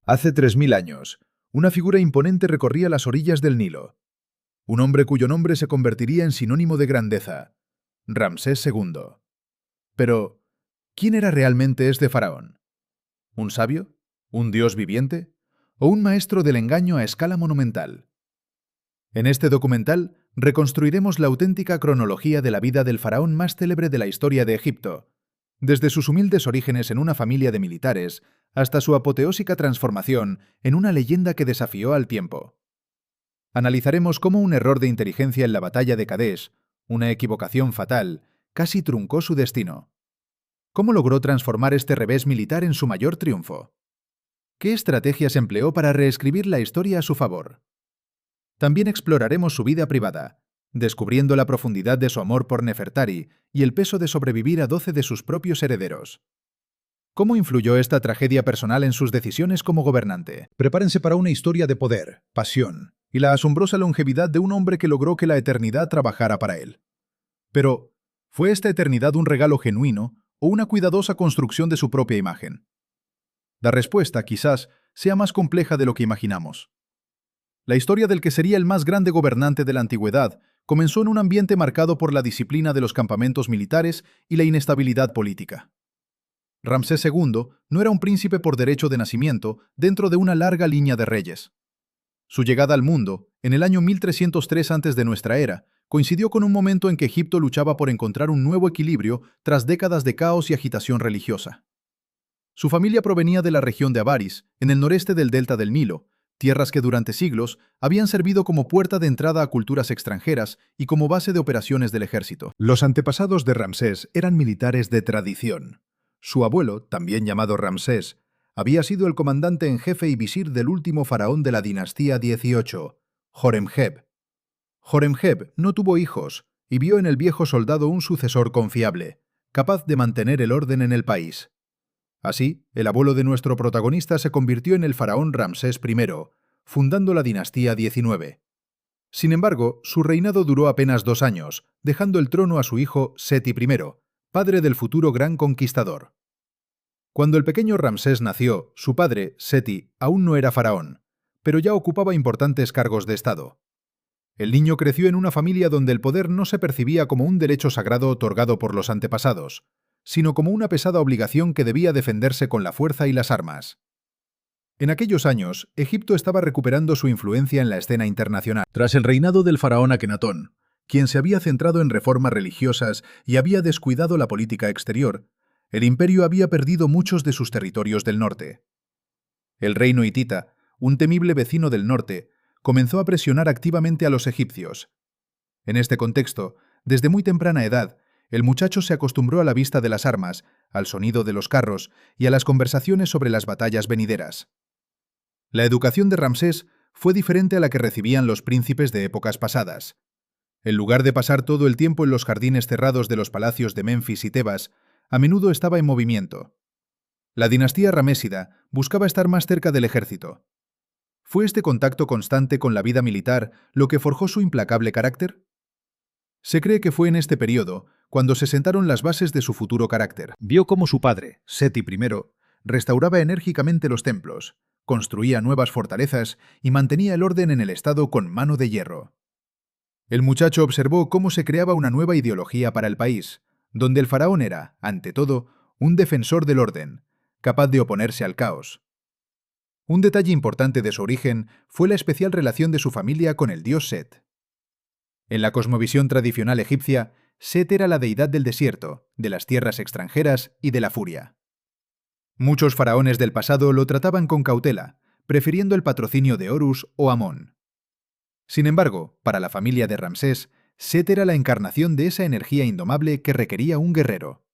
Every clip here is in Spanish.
Hace 3000 años, una figura imponente recorría las orillas del Nilo. Un hombre cuyo nombre se convertiría en sinónimo de grandeza, Ramsés II. Pero, ¿quién era realmente este faraón? ¿Un sabio? ¿Un dios viviente? ¿O un maestro del engaño a escala monumental? En este documental reconstruiremos la auténtica cronología de la vida del faraón más célebre de la historia de Egipto, desde sus humildes orígenes en una familia de militares hasta su apoteósica transformación en una leyenda que desafió al tiempo. Analizaremos cómo un error de inteligencia en la batalla de Kadesh, una equivocación fatal, casi truncó su destino. ¿Cómo logró transformar este revés militar en su mayor triunfo? ¿Qué estrategias empleó para reescribir la historia a su favor? También exploraremos su vida privada, descubriendo la profundidad de su amor por Nefertari y el peso de sobrevivir a 12 de sus propios herederos. ¿Cómo influyó esta tragedia personal en sus decisiones como gobernante? Prepárense para una historia de poder, pasión y la asombrosa longevidad de un hombre que logró que la eternidad trabajara para él. Pero, ¿fue esta eternidad un regalo genuino o una cuidadosa construcción de su propia imagen? La respuesta, quizás, sea más compleja de lo que imaginamos. La historia del que sería el más grande gobernante de la antigüedad comenzó en un ambiente marcado por la disciplina de los campamentos militares y la inestabilidad política. Ramsés II no era un príncipe por derecho de nacimiento dentro de una larga línea de reyes. Su llegada al mundo, en el año 1303 antes de nuestra era, coincidió con un momento en que Egipto luchaba por encontrar un nuevo equilibrio tras décadas de caos y agitación religiosa. Su familia provenía de la región de Avaris, en el noreste del delta del Nilo, tierras que durante siglos habían servido como puerta de entrada a culturas extranjeras y como base de operaciones del ejército. Los antepasados de Ramsés eran militares de tradición. Su abuelo, también llamado Ramsés, había sido el comandante en jefe y visir del último faraón de la dinastía 18, Horemheb. Horemheb no tuvo hijos y vio en el viejo soldado un sucesor confiable, capaz de mantener el orden en el país. Así, el abuelo de nuestro protagonista se convirtió en el faraón Ramsés I, fundando la dinastía 19. Sin embargo, su reinado duró apenas 2 años, dejando el trono a su hijo Seti I, padre del futuro gran conquistador. Cuando el pequeño Ramsés nació, su padre, Seti, aún no era faraón, pero ya ocupaba importantes cargos de Estado. El niño creció en una familia donde el poder no se percibía como un derecho sagrado otorgado por los antepasados, sino como una pesada obligación que debía defenderse con la fuerza y las armas. En aquellos años, Egipto estaba recuperando su influencia en la escena internacional. Tras el reinado del faraón Akenatón, quien se había centrado en reformas religiosas y había descuidado la política exterior, el imperio había perdido muchos de sus territorios del norte. El reino hitita, un temible vecino del norte, comenzó a presionar activamente a los egipcios. En este contexto, desde muy temprana edad, el muchacho se acostumbró a la vista de las armas, al sonido de los carros y a las conversaciones sobre las batallas venideras. La educación de Ramsés fue diferente a la que recibían los príncipes de épocas pasadas. En lugar de pasar todo el tiempo en los jardines cerrados de los palacios de Menfis y Tebas, a menudo estaba en movimiento. La dinastía ramésida buscaba estar más cerca del ejército. ¿Fue este contacto constante con la vida militar lo que forjó su implacable carácter? Se cree que fue en este periodo cuando se sentaron las bases de su futuro carácter. Vio cómo su padre, Seti I, restauraba enérgicamente los templos, construía nuevas fortalezas y mantenía el orden en el Estado con mano de hierro. El muchacho observó cómo se creaba una nueva ideología para el país, donde el faraón era, ante todo, un defensor del orden, capaz de oponerse al caos. Un detalle importante de su origen fue la especial relación de su familia con el dios Set. En la cosmovisión tradicional egipcia, Set era la deidad del desierto, de las tierras extranjeras y de la furia. Muchos faraones del pasado lo trataban con cautela, prefiriendo el patrocinio de Horus o Amón. Sin embargo, para la familia de Ramsés, Set era la encarnación de esa energía indomable que requería un guerrero.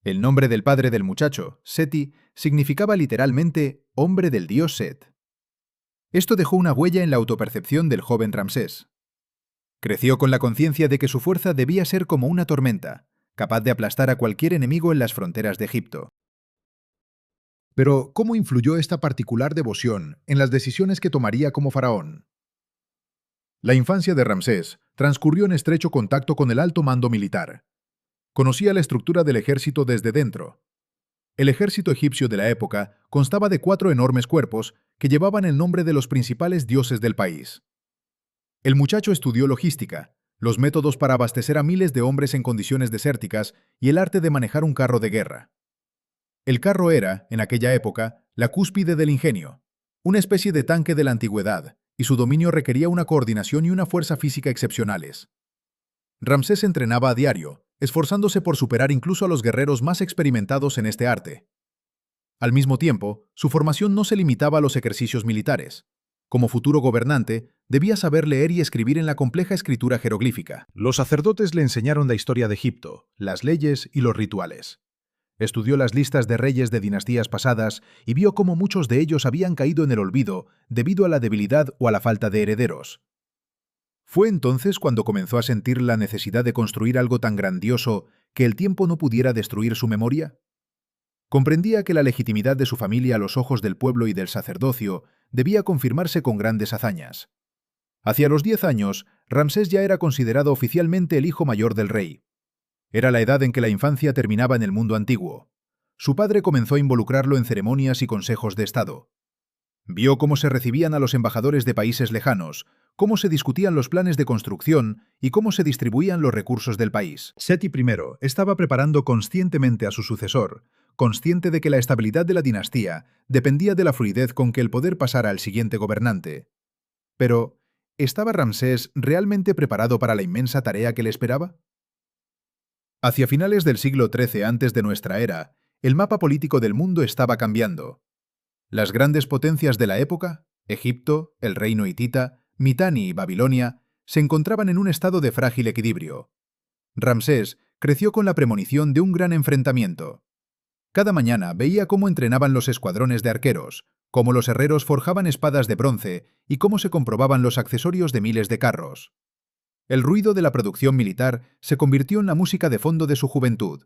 El nombre del padre del muchacho, Seti, significaba literalmente hombre del dios Set. Esto dejó una huella en la autopercepción del joven Ramsés. Creció con la conciencia de que su fuerza debía ser como una tormenta, capaz de aplastar a cualquier enemigo en las fronteras de Egipto. Pero, ¿cómo influyó esta particular devoción en las decisiones que tomaría como faraón? La infancia de Ramsés transcurrió en estrecho contacto con el alto mando militar. Conocía la estructura del ejército desde dentro. El ejército egipcio de la época constaba de 4 enormes cuerpos que llevaban el nombre de los principales dioses del país. El muchacho estudió logística, los métodos para abastecer a miles de hombres en condiciones desérticas y el arte de manejar un carro de guerra. El carro era, en aquella época, la cúspide del ingenio, una especie de tanque de la antigüedad, y su dominio requería una coordinación y una fuerza física excepcionales. Ramsés entrenaba a diario, esforzándose por superar incluso a los guerreros más experimentados en este arte. Al mismo tiempo, su formación no se limitaba a los ejercicios militares. Como futuro gobernante, debía saber leer y escribir en la compleja escritura jeroglífica. Los sacerdotes le enseñaron la historia de Egipto, las leyes y los rituales. Estudió las listas de reyes de dinastías pasadas y vio cómo muchos de ellos habían caído en el olvido debido a la debilidad o a la falta de herederos. Fue entonces cuando comenzó a sentir la necesidad de construir algo tan grandioso que el tiempo no pudiera destruir su memoria. Comprendía que la legitimidad de su familia a los ojos del pueblo y del sacerdocio debía confirmarse con grandes hazañas. Hacia los 10 años, Ramsés ya era considerado oficialmente el hijo mayor del rey. Era la edad en que la infancia terminaba en el mundo antiguo. Su padre comenzó a involucrarlo en ceremonias y consejos de Estado. Vio cómo se recibían a los embajadores de países lejanos, cómo se discutían los planes de construcción y cómo se distribuían los recursos del país. Seti I estaba preparando conscientemente a su sucesor, consciente de que la estabilidad de la dinastía dependía de la fluidez con que el poder pasara al siguiente gobernante. Pero, ¿estaba Ramsés realmente preparado para la inmensa tarea que le esperaba? Hacia finales del siglo XIII antes de nuestra era, el mapa político del mundo estaba cambiando. Las grandes potencias de la época, Egipto, el reino hitita, Mitanni y Babilonia, se encontraban en un estado de frágil equilibrio. Ramsés creció con la premonición de un gran enfrentamiento. Cada mañana veía cómo entrenaban los escuadrones de arqueros, cómo los herreros forjaban espadas de bronce y cómo se comprobaban los accesorios de miles de carros. El ruido de la producción militar se convirtió en la música de fondo de su juventud.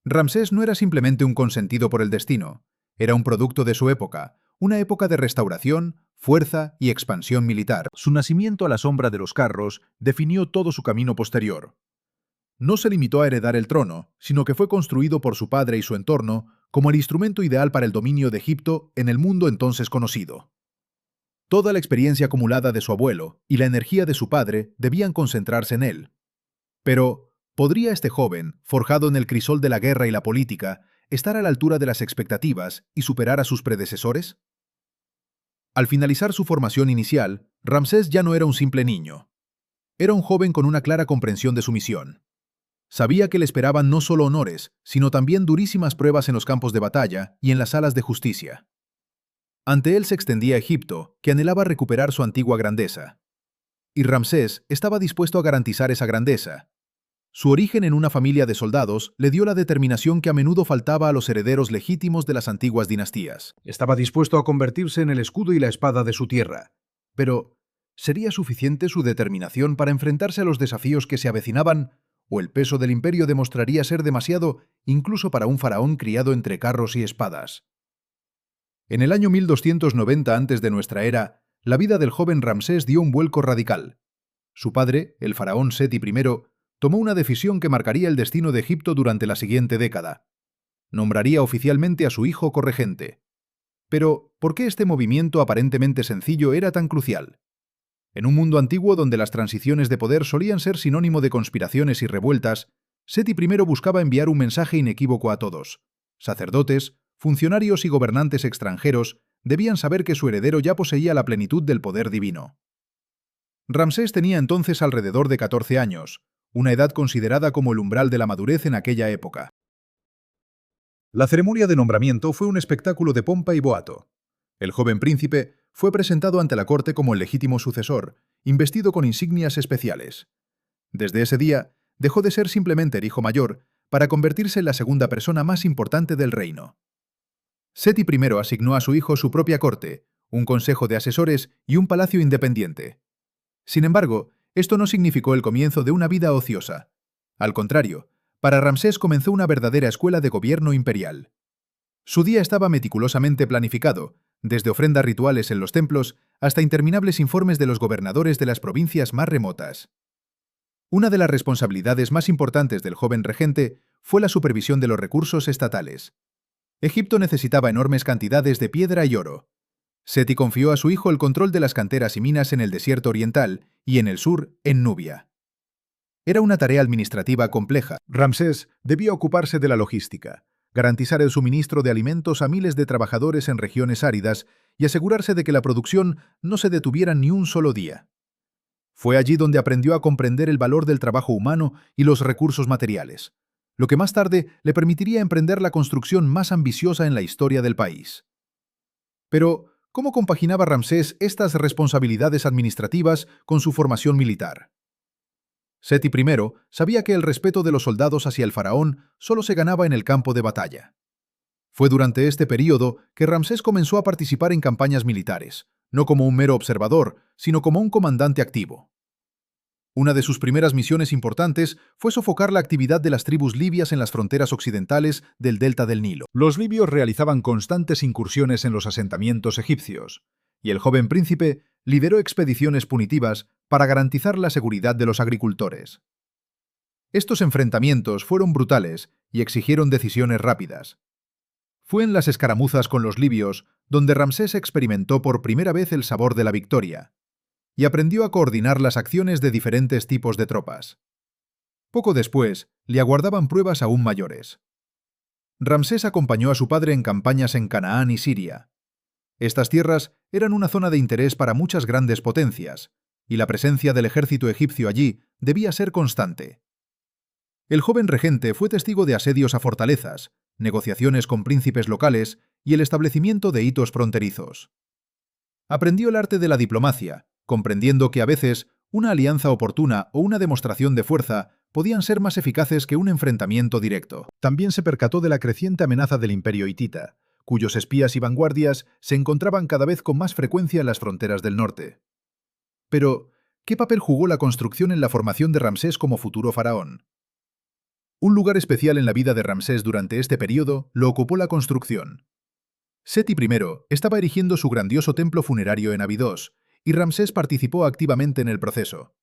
Ramsés no era simplemente un consentido por el destino, era un producto de su época, una época de restauración, fuerza y expansión militar. Su nacimiento a la sombra de los carros definió todo su camino posterior. No se limitó a heredar el trono, sino que fue construido por su padre y su entorno como el instrumento ideal para el dominio de Egipto en el mundo entonces conocido. Toda la experiencia acumulada de su abuelo y la energía de su padre debían concentrarse en él. Pero, ¿podría este joven, forjado en el crisol de la guerra y la política, estar a la altura de las expectativas y superar a sus predecesores? Al finalizar su formación inicial, Ramsés ya no era un simple niño. Era un joven con una clara comprensión de su misión. Sabía que le esperaban no solo honores, sino también durísimas pruebas en los campos de batalla y en las salas de justicia. Ante él se extendía Egipto, que anhelaba recuperar su antigua grandeza. Y Ramsés estaba dispuesto a garantizar esa grandeza. Su origen en una familia de soldados le dio la determinación que a menudo faltaba a los herederos legítimos de las antiguas dinastías. Estaba dispuesto a convertirse en el escudo y la espada de su tierra. Pero, ¿sería suficiente su determinación para enfrentarse a los desafíos que se avecinaban, o el peso del imperio demostraría ser demasiado incluso para un faraón criado entre carros y espadas? En el año 1290 antes de nuestra era, la vida del joven Ramsés dio un vuelco radical. Su padre, el faraón Seti I, tomó una decisión que marcaría el destino de Egipto durante la siguiente década. Nombraría oficialmente a su hijo corregente. Pero, ¿por qué este movimiento aparentemente sencillo era tan crucial? En un mundo antiguo donde las transiciones de poder solían ser sinónimo de conspiraciones y revueltas, Seti I buscaba enviar un mensaje inequívoco a todos. Sacerdotes, funcionarios y gobernantes extranjeros debían saber que su heredero ya poseía la plenitud del poder divino. Ramsés tenía entonces alrededor de 14 años, una edad considerada como el umbral de la madurez en aquella época. La ceremonia de nombramiento fue un espectáculo de pompa y boato. El joven príncipe fue presentado ante la corte como el legítimo sucesor, investido con insignias especiales. Desde ese día, dejó de ser simplemente el hijo mayor para convertirse en la segunda persona más importante del reino. Seti I asignó a su hijo su propia corte, un consejo de asesores y un palacio independiente. Sin embargo, esto no significó el comienzo de una vida ociosa. Al contrario, para Ramsés comenzó una verdadera escuela de gobierno imperial. Su día estaba meticulosamente planificado, desde ofrendas rituales en los templos hasta interminables informes de los gobernadores de las provincias más remotas. Una de las responsabilidades más importantes del joven regente fue la supervisión de los recursos estatales. Egipto necesitaba enormes cantidades de piedra y oro. Seti confió a su hijo el control de las canteras y minas en el desierto oriental y en el sur, en Nubia. Era una tarea administrativa compleja. Ramsés debía ocuparse de la logística, garantizar el suministro de alimentos a miles de trabajadores en regiones áridas y asegurarse de que la producción no se detuviera ni un solo día. Fue allí donde aprendió a comprender el valor del trabajo humano y los recursos materiales, lo que más tarde le permitiría emprender la construcción más ambiciosa en la historia del país. Pero, ¿cómo compaginaba Ramsés estas responsabilidades administrativas con su formación militar? Seti I sabía que el respeto de los soldados hacia el faraón solo se ganaba en el campo de batalla. Fue durante este período que Ramsés comenzó a participar en campañas militares, no como un mero observador, sino como un comandante activo. Una de sus primeras misiones importantes fue sofocar la actividad de las tribus libias en las fronteras occidentales del delta del Nilo. Los libios realizaban constantes incursiones en los asentamientos egipcios, y el joven príncipe lideró expediciones punitivas para garantizar la seguridad de los agricultores. Estos enfrentamientos fueron brutales y exigieron decisiones rápidas. Fue en las escaramuzas con los libios donde Ramsés experimentó por primera vez el sabor de la victoria y aprendió a coordinar las acciones de diferentes tipos de tropas. Poco después, le aguardaban pruebas aún mayores. Ramsés acompañó a su padre en campañas en Canaán y Siria. Estas tierras eran una zona de interés para muchas grandes potencias, y la presencia del ejército egipcio allí debía ser constante. El joven regente fue testigo de asedios a fortalezas, negociaciones con príncipes locales y el establecimiento de hitos fronterizos. Aprendió el arte de la diplomacia, comprendiendo que a veces una alianza oportuna o una demostración de fuerza podían ser más eficaces que un enfrentamiento directo. También se percató de la creciente amenaza del imperio hitita, cuyos espías y vanguardias se encontraban cada vez con más frecuencia en las fronteras del norte. Pero, ¿qué papel jugó la construcción en la formación de Ramsés como futuro faraón? Un lugar especial en la vida de Ramsés durante este periodo lo ocupó la construcción. Seti I estaba erigiendo su grandioso templo funerario en Abidos, y Ramsés participó activamente en el proceso.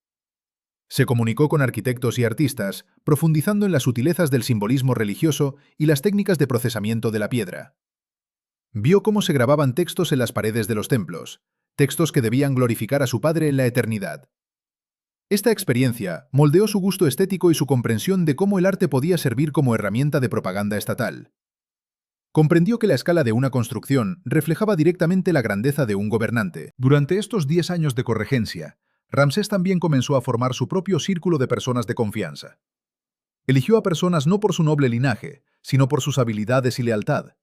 Se comunicó con arquitectos y artistas, profundizando en las sutilezas del simbolismo religioso y las técnicas de procesamiento de la piedra. Vio cómo se grababan textos en las paredes de los templos, textos que debían glorificar a su padre en la eternidad. Esta experiencia moldeó su gusto estético y su comprensión de cómo el arte podía servir como herramienta de propaganda estatal. Comprendió que la escala de una construcción reflejaba directamente la grandeza de un gobernante. Durante estos 10 años de corregencia, Ramsés también comenzó a formar su propio círculo de personas de confianza. Eligió a personas no por su noble linaje, sino por sus habilidades y lealtad.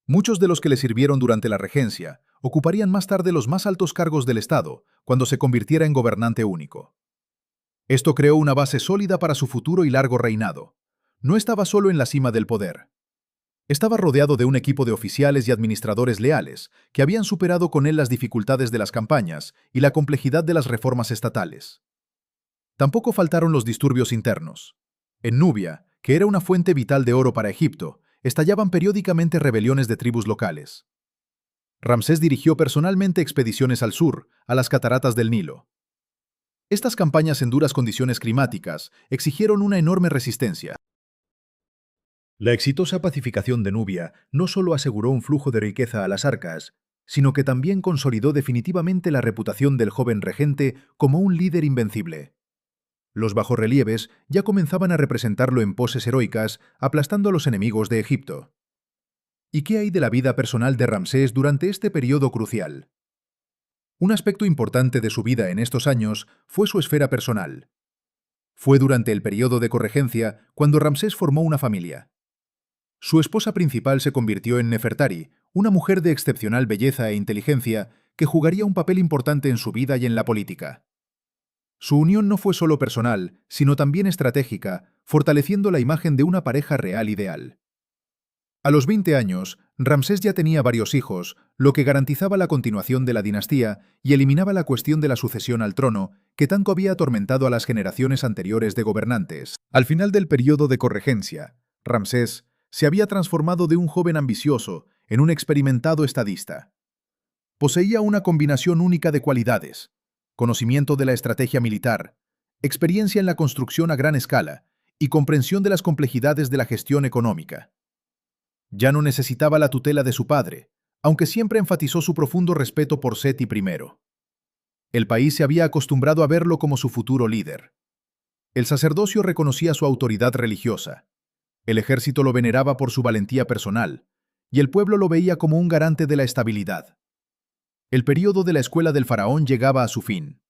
Muchos de los que le sirvieron durante la regencia ocuparían más tarde los más altos cargos del Estado, cuando se convirtiera en gobernante único. Esto creó una base sólida para su futuro y largo reinado. No estaba solo en la cima del poder. Estaba rodeado de un equipo de oficiales y administradores leales, que habían superado con él las dificultades de las campañas y la complejidad de las reformas estatales. Tampoco faltaron los disturbios internos. En Nubia, que era una fuente vital de oro para Egipto, estallaban periódicamente rebeliones de tribus locales. Ramsés dirigió personalmente expediciones al sur, a las cataratas del Nilo. Estas campañas en duras condiciones climáticas exigieron una enorme resistencia. La exitosa pacificación de Nubia no solo aseguró un flujo de riqueza a las arcas, sino que también consolidó definitivamente la reputación del joven regente como un líder invencible. Los bajorrelieves ya comenzaban a representarlo en poses heroicas, aplastando a los enemigos de Egipto. ¿Y qué hay de la vida personal de Ramsés durante este periodo crucial? Un aspecto importante de su vida en estos años fue su esfera personal. Fue durante el periodo de corregencia cuando Ramsés formó una familia. Su esposa principal se convirtió en Nefertari, una mujer de excepcional belleza e inteligencia que jugaría un papel importante en su vida y en la política. Su unión no fue solo personal, sino también estratégica, fortaleciendo la imagen de una pareja real ideal. A los 20 años, Ramsés ya tenía varios hijos, lo que garantizaba la continuación de la dinastía y eliminaba la cuestión de la sucesión al trono, que tanto había atormentado a las generaciones anteriores de gobernantes. Al final del periodo de corregencia, Ramsés se había transformado de un joven ambicioso en un experimentado estadista. Poseía una combinación única de cualidades: conocimiento de la estrategia militar, experiencia en la construcción a gran escala y comprensión de las complejidades de la gestión económica. Ya no necesitaba la tutela de su padre, aunque siempre enfatizó su profundo respeto por Seti I. El país se había acostumbrado a verlo como su futuro líder. El sacerdocio reconocía su autoridad religiosa, el ejército lo veneraba por su valentía personal, y el pueblo lo veía como un garante de la estabilidad. El período de la escuela del faraón llegaba a su fin.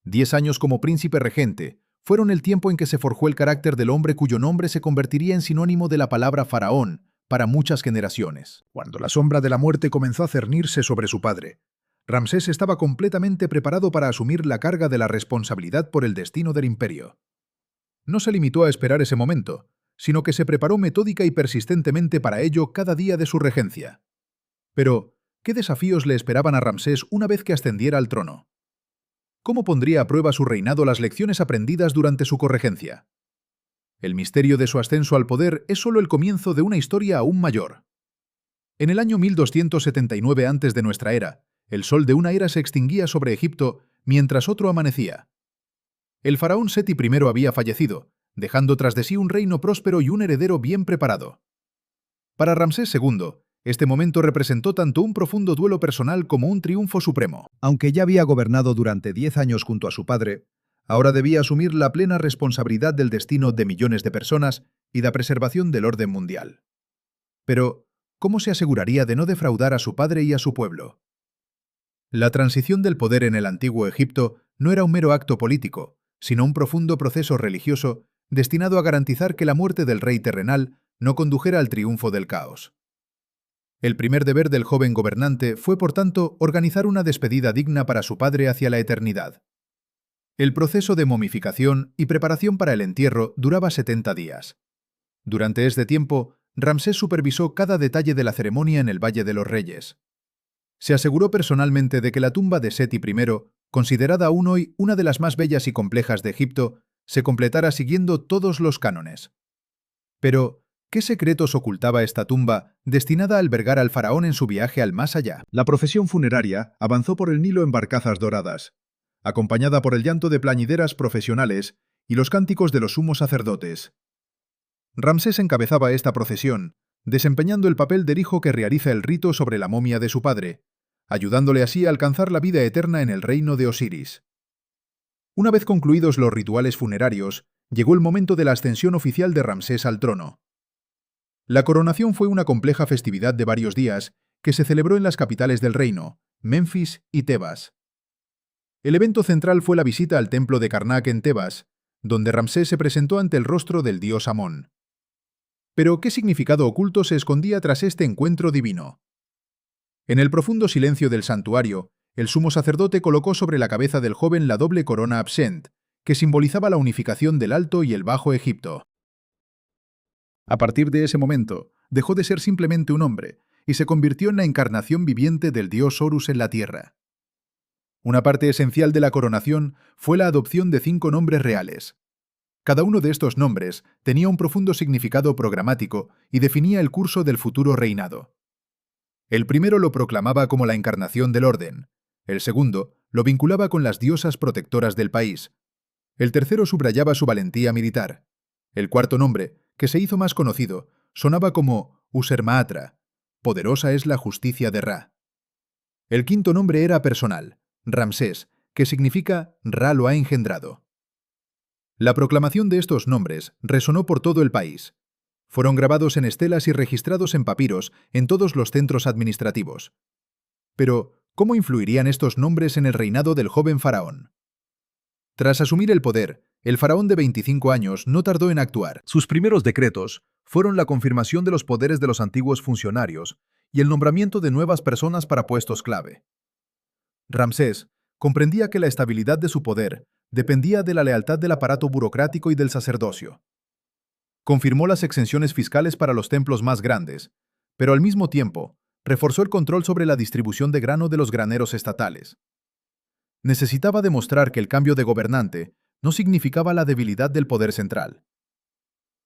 10 años como príncipe regente fueron el tiempo en que se forjó el carácter del hombre cuyo nombre se convertiría en sinónimo de la palabra faraón para muchas generaciones. Cuando la sombra de la muerte comenzó a cernirse sobre su padre, Ramsés estaba completamente preparado para asumir la carga de la responsabilidad por el destino del imperio. No se limitó a esperar ese momento, sino que se preparó metódica y persistentemente para ello cada día de su regencia. Pero, ¿qué desafíos le esperaban a Ramsés una vez que ascendiera al trono? ¿Cómo pondría a prueba su reinado las lecciones aprendidas durante su corregencia? El misterio de su ascenso al poder es solo el comienzo de una historia aún mayor. En el año 1279 antes de nuestra era, el sol de una era se extinguía sobre Egipto mientras otro amanecía. El faraón Seti I había fallecido, dejando tras de sí un reino próspero y un heredero bien preparado. Para Ramsés II, este momento representó tanto un profundo duelo personal como un triunfo supremo. Aunque ya había gobernado durante 10 años junto a su padre, ahora debía asumir la plena responsabilidad del destino de millones de personas y la preservación del orden mundial. Pero, ¿cómo se aseguraría de no defraudar a su padre y a su pueblo? La transición del poder en el antiguo Egipto no era un mero acto político, sino un profundo proceso religioso destinado a garantizar que la muerte del rey terrenal no condujera al triunfo del caos. El primer deber del joven gobernante fue, por tanto, organizar una despedida digna para su padre hacia la eternidad. El proceso de momificación y preparación para el entierro duraba 70 días. Durante este tiempo, Ramsés supervisó cada detalle de la ceremonia en el Valle de los Reyes. Se aseguró personalmente de que la tumba de Seti I, considerada aún hoy una de las más bellas y complejas de Egipto, se completara siguiendo todos los cánones. Pero, ¿qué secretos ocultaba esta tumba destinada a albergar al faraón en su viaje al más allá? La procesión funeraria avanzó por el Nilo en barcazas doradas, acompañada por el llanto de plañideras profesionales y los cánticos de los sumos sacerdotes. Ramsés encabezaba esta procesión, desempeñando el papel del hijo que realiza el rito sobre la momia de su padre, ayudándole así a alcanzar la vida eterna en el reino de Osiris. Una vez concluidos los rituales funerarios, llegó el momento de la ascensión oficial de Ramsés al trono. La coronación fue una compleja festividad de varios días que se celebró en las capitales del reino, Menfis y Tebas. El evento central fue la visita al templo de Karnak en Tebas, donde Ramsés se presentó ante el rostro del dios Amón. Pero, ¿qué significado oculto se escondía tras este encuentro divino? En el profundo silencio del santuario, el sumo sacerdote colocó sobre la cabeza del joven la doble corona absent, que simbolizaba la unificación del Alto y el Bajo Egipto. A partir de ese momento, dejó de ser simplemente un hombre y se convirtió en la encarnación viviente del dios Horus en la tierra. Una parte esencial de la coronación fue la adopción de 5 nombres reales. Cada uno de estos nombres tenía un profundo significado programático y definía el curso del futuro reinado. El primero lo proclamaba como la encarnación del orden, el segundo lo vinculaba con las diosas protectoras del país, el tercero subrayaba su valentía militar, el cuarto nombre, que se hizo más conocido, sonaba como Usermaatra, poderosa es la justicia de Ra. El quinto nombre era personal, Ramsés, que significa Ra lo ha engendrado. La proclamación de estos nombres resonó por todo el país. Fueron grabados en estelas y registrados en papiros en todos los centros administrativos. Pero, ¿cómo influirían estos nombres en el reinado del joven faraón? Tras asumir el poder, el faraón de 25 años no tardó en actuar. Sus primeros decretos fueron la confirmación de los poderes de los antiguos funcionarios y el nombramiento de nuevas personas para puestos clave. Ramsés comprendía que la estabilidad de su poder dependía de la lealtad del aparato burocrático y del sacerdocio. Confirmó las exenciones fiscales para los templos más grandes, pero al mismo tiempo reforzó el control sobre la distribución de grano de los graneros estatales. Necesitaba demostrar que el cambio de gobernante no significaba la debilidad del poder central.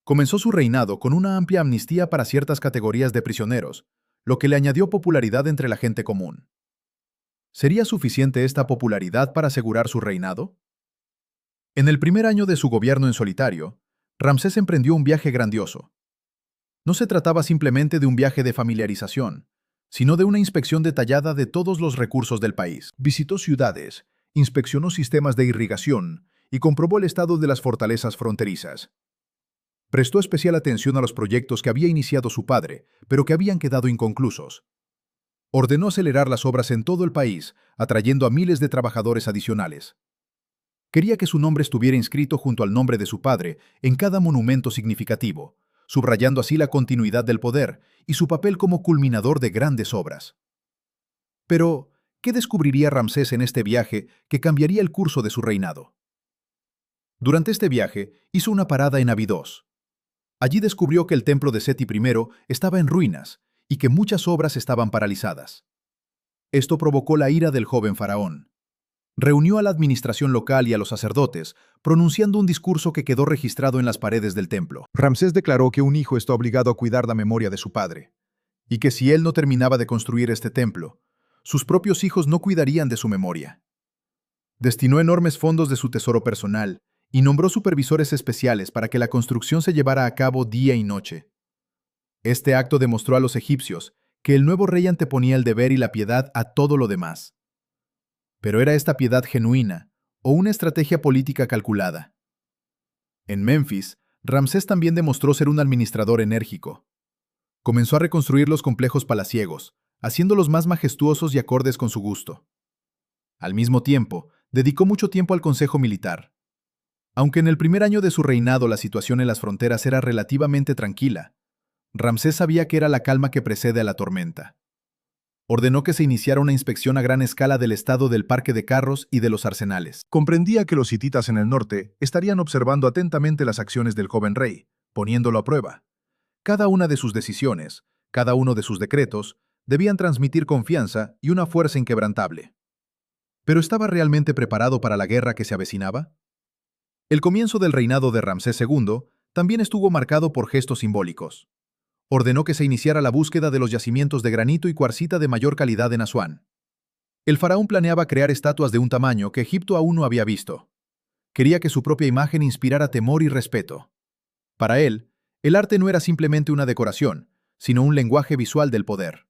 Comenzó su reinado con una amplia amnistía para ciertas categorías de prisioneros, lo que le añadió popularidad entre la gente común. ¿Sería suficiente esta popularidad para asegurar su reinado? En el primer año de su gobierno en solitario, Ramsés emprendió un viaje grandioso. No se trataba simplemente de un viaje de familiarización, sino de una inspección detallada de todos los recursos del país. Visitó ciudades, inspeccionó sistemas de irrigación y comprobó el estado de las fortalezas fronterizas. Prestó especial atención a los proyectos que había iniciado su padre, pero que habían quedado inconclusos. Ordenó acelerar las obras en todo el país, atrayendo a miles de trabajadores adicionales. Quería que su nombre estuviera inscrito junto al nombre de su padre en cada monumento significativo, subrayando así la continuidad del poder y su papel como culminador de grandes obras. Pero, ¿qué descubriría Ramsés en este viaje que cambiaría el curso de su reinado? Durante este viaje, hizo una parada en Abidos. Allí descubrió que el templo de Seti I estaba en ruinas y que muchas obras estaban paralizadas. Esto provocó la ira del joven faraón. Reunió a la administración local y a los sacerdotes, pronunciando un discurso que quedó registrado en las paredes del templo. Ramsés declaró que un hijo está obligado a cuidar la memoria de su padre, y que si él no terminaba de construir este templo, sus propios hijos no cuidarían de su memoria. Destinó enormes fondos de su tesoro personal y nombró supervisores especiales para que la construcción se llevara a cabo día y noche. Este acto demostró a los egipcios que el nuevo rey anteponía el deber y la piedad a todo lo demás. Pero ¿era esta piedad genuina o una estrategia política calculada? En Memphis, Ramsés también demostró ser un administrador enérgico. Comenzó a reconstruir los complejos palaciegos, haciéndolos más majestuosos y acordes con su gusto. Al mismo tiempo, dedicó mucho tiempo al consejo militar. Aunque en el primer año de su reinado la situación en las fronteras era relativamente tranquila, Ramsés sabía que era la calma que precede a la tormenta. Ordenó que se iniciara una inspección a gran escala del estado del parque de carros y de los arsenales. Comprendía que los hititas en el norte estarían observando atentamente las acciones del joven rey, poniéndolo a prueba. Cada una de sus decisiones, cada uno de sus decretos, debían transmitir confianza y una fuerza inquebrantable. ¿Pero estaba realmente preparado para la guerra que se avecinaba? El comienzo del reinado de Ramsés II también estuvo marcado por gestos simbólicos. Ordenó que se iniciara la búsqueda de los yacimientos de granito y cuarcita de mayor calidad en Asuán. El faraón planeaba crear estatuas de un tamaño que Egipto aún no había visto. Quería que su propia imagen inspirara temor y respeto. Para él, el arte no era simplemente una decoración, sino un lenguaje visual del poder.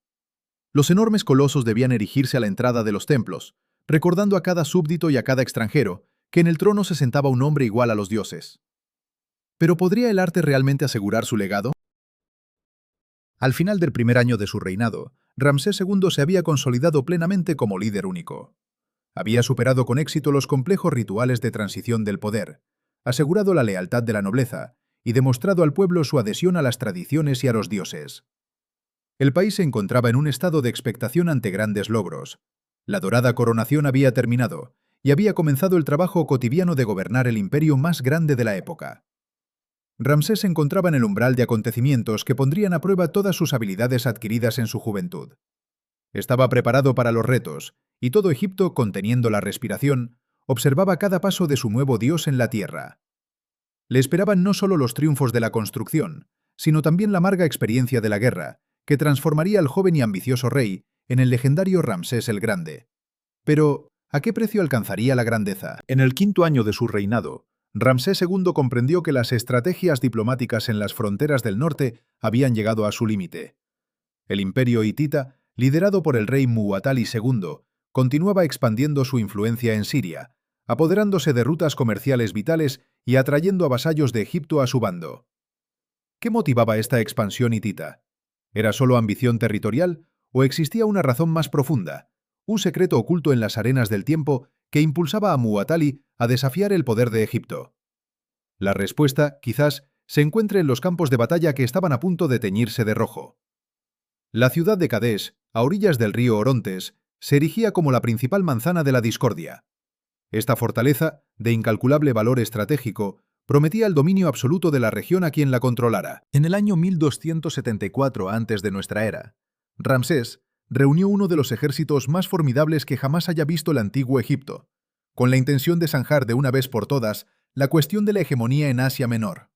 Los enormes colosos debían erigirse a la entrada de los templos, recordando a cada súbdito y a cada extranjero que en el trono se sentaba un hombre igual a los dioses. ¿Pero podría el arte realmente asegurar su legado? Al final del primer año de su reinado, Ramsés II se había consolidado plenamente como líder único. Había superado con éxito los complejos rituales de transición del poder, asegurado la lealtad de la nobleza y demostrado al pueblo su adhesión a las tradiciones y a los dioses. El país se encontraba en un estado de expectación ante grandes logros. La dorada coronación había terminado y había comenzado el trabajo cotidiano de gobernar el imperio más grande de la época. Ramsés se encontraba en el umbral de acontecimientos que pondrían a prueba todas sus habilidades adquiridas en su juventud. Estaba preparado para los retos, y todo Egipto, conteniendo la respiración, observaba cada paso de su nuevo dios en la tierra. Le esperaban no solo los triunfos de la construcción, sino también la amarga experiencia de la guerra, que transformaría al joven y ambicioso rey en el legendario Ramsés el Grande. Pero, ¿a qué precio alcanzaría la grandeza? En el quinto año de su reinado, Ramsés II comprendió que las estrategias diplomáticas en las fronteras del norte habían llegado a su límite. El imperio hitita, liderado por el rey Muwatalli II, continuaba expandiendo su influencia en Siria, apoderándose de rutas comerciales vitales y atrayendo a vasallos de Egipto a su bando. ¿Qué motivaba esta expansión hitita? ¿Era solo ambición territorial o existía una razón más profunda, un secreto oculto en las arenas del tiempo que impulsaba a Muwatalli a desafiar el poder de Egipto? La respuesta, quizás, se encuentre en los campos de batalla que estaban a punto de teñirse de rojo. La ciudad de Kadesh, a orillas del río Orontes, se erigía como la principal manzana de la discordia. Esta fortaleza, de incalculable valor estratégico, prometía el dominio absoluto de la región a quien la controlara. En el año 1274 antes de nuestra era, Ramsés reunió uno de los ejércitos más formidables que jamás haya visto el antiguo Egipto, con la intención de zanjar de una vez por todas la cuestión de la hegemonía en Asia Menor.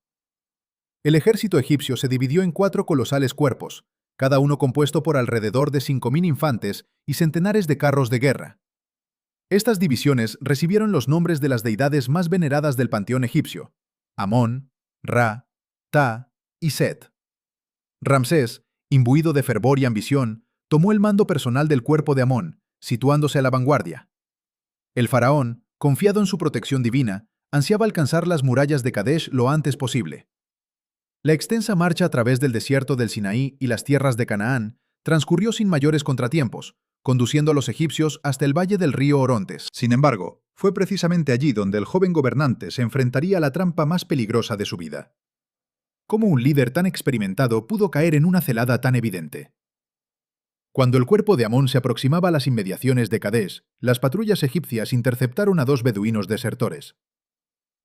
El ejército egipcio se dividió en 4 colosales cuerpos, cada uno compuesto por alrededor de 5.000 infantes y centenares de carros de guerra. Estas divisiones recibieron los nombres de las deidades más veneradas del panteón egipcio: Amón, Ra, Ta y Set. Ramsés, imbuido de fervor y ambición, tomó el mando personal del cuerpo de Amón, situándose a la vanguardia. El faraón, confiado en su protección divina, ansiaba alcanzar las murallas de Kadesh lo antes posible. La extensa marcha a través del desierto del Sinaí y las tierras de Canaán transcurrió sin mayores contratiempos, conduciendo a los egipcios hasta el valle del río Orontes. Sin embargo, fue precisamente allí donde el joven gobernante se enfrentaría a la trampa más peligrosa de su vida. ¿Cómo un líder tan experimentado pudo caer en una celada tan evidente? Cuando el cuerpo de Amón se aproximaba a las inmediaciones de Kadesh, las patrullas egipcias interceptaron a 2 beduinos desertores.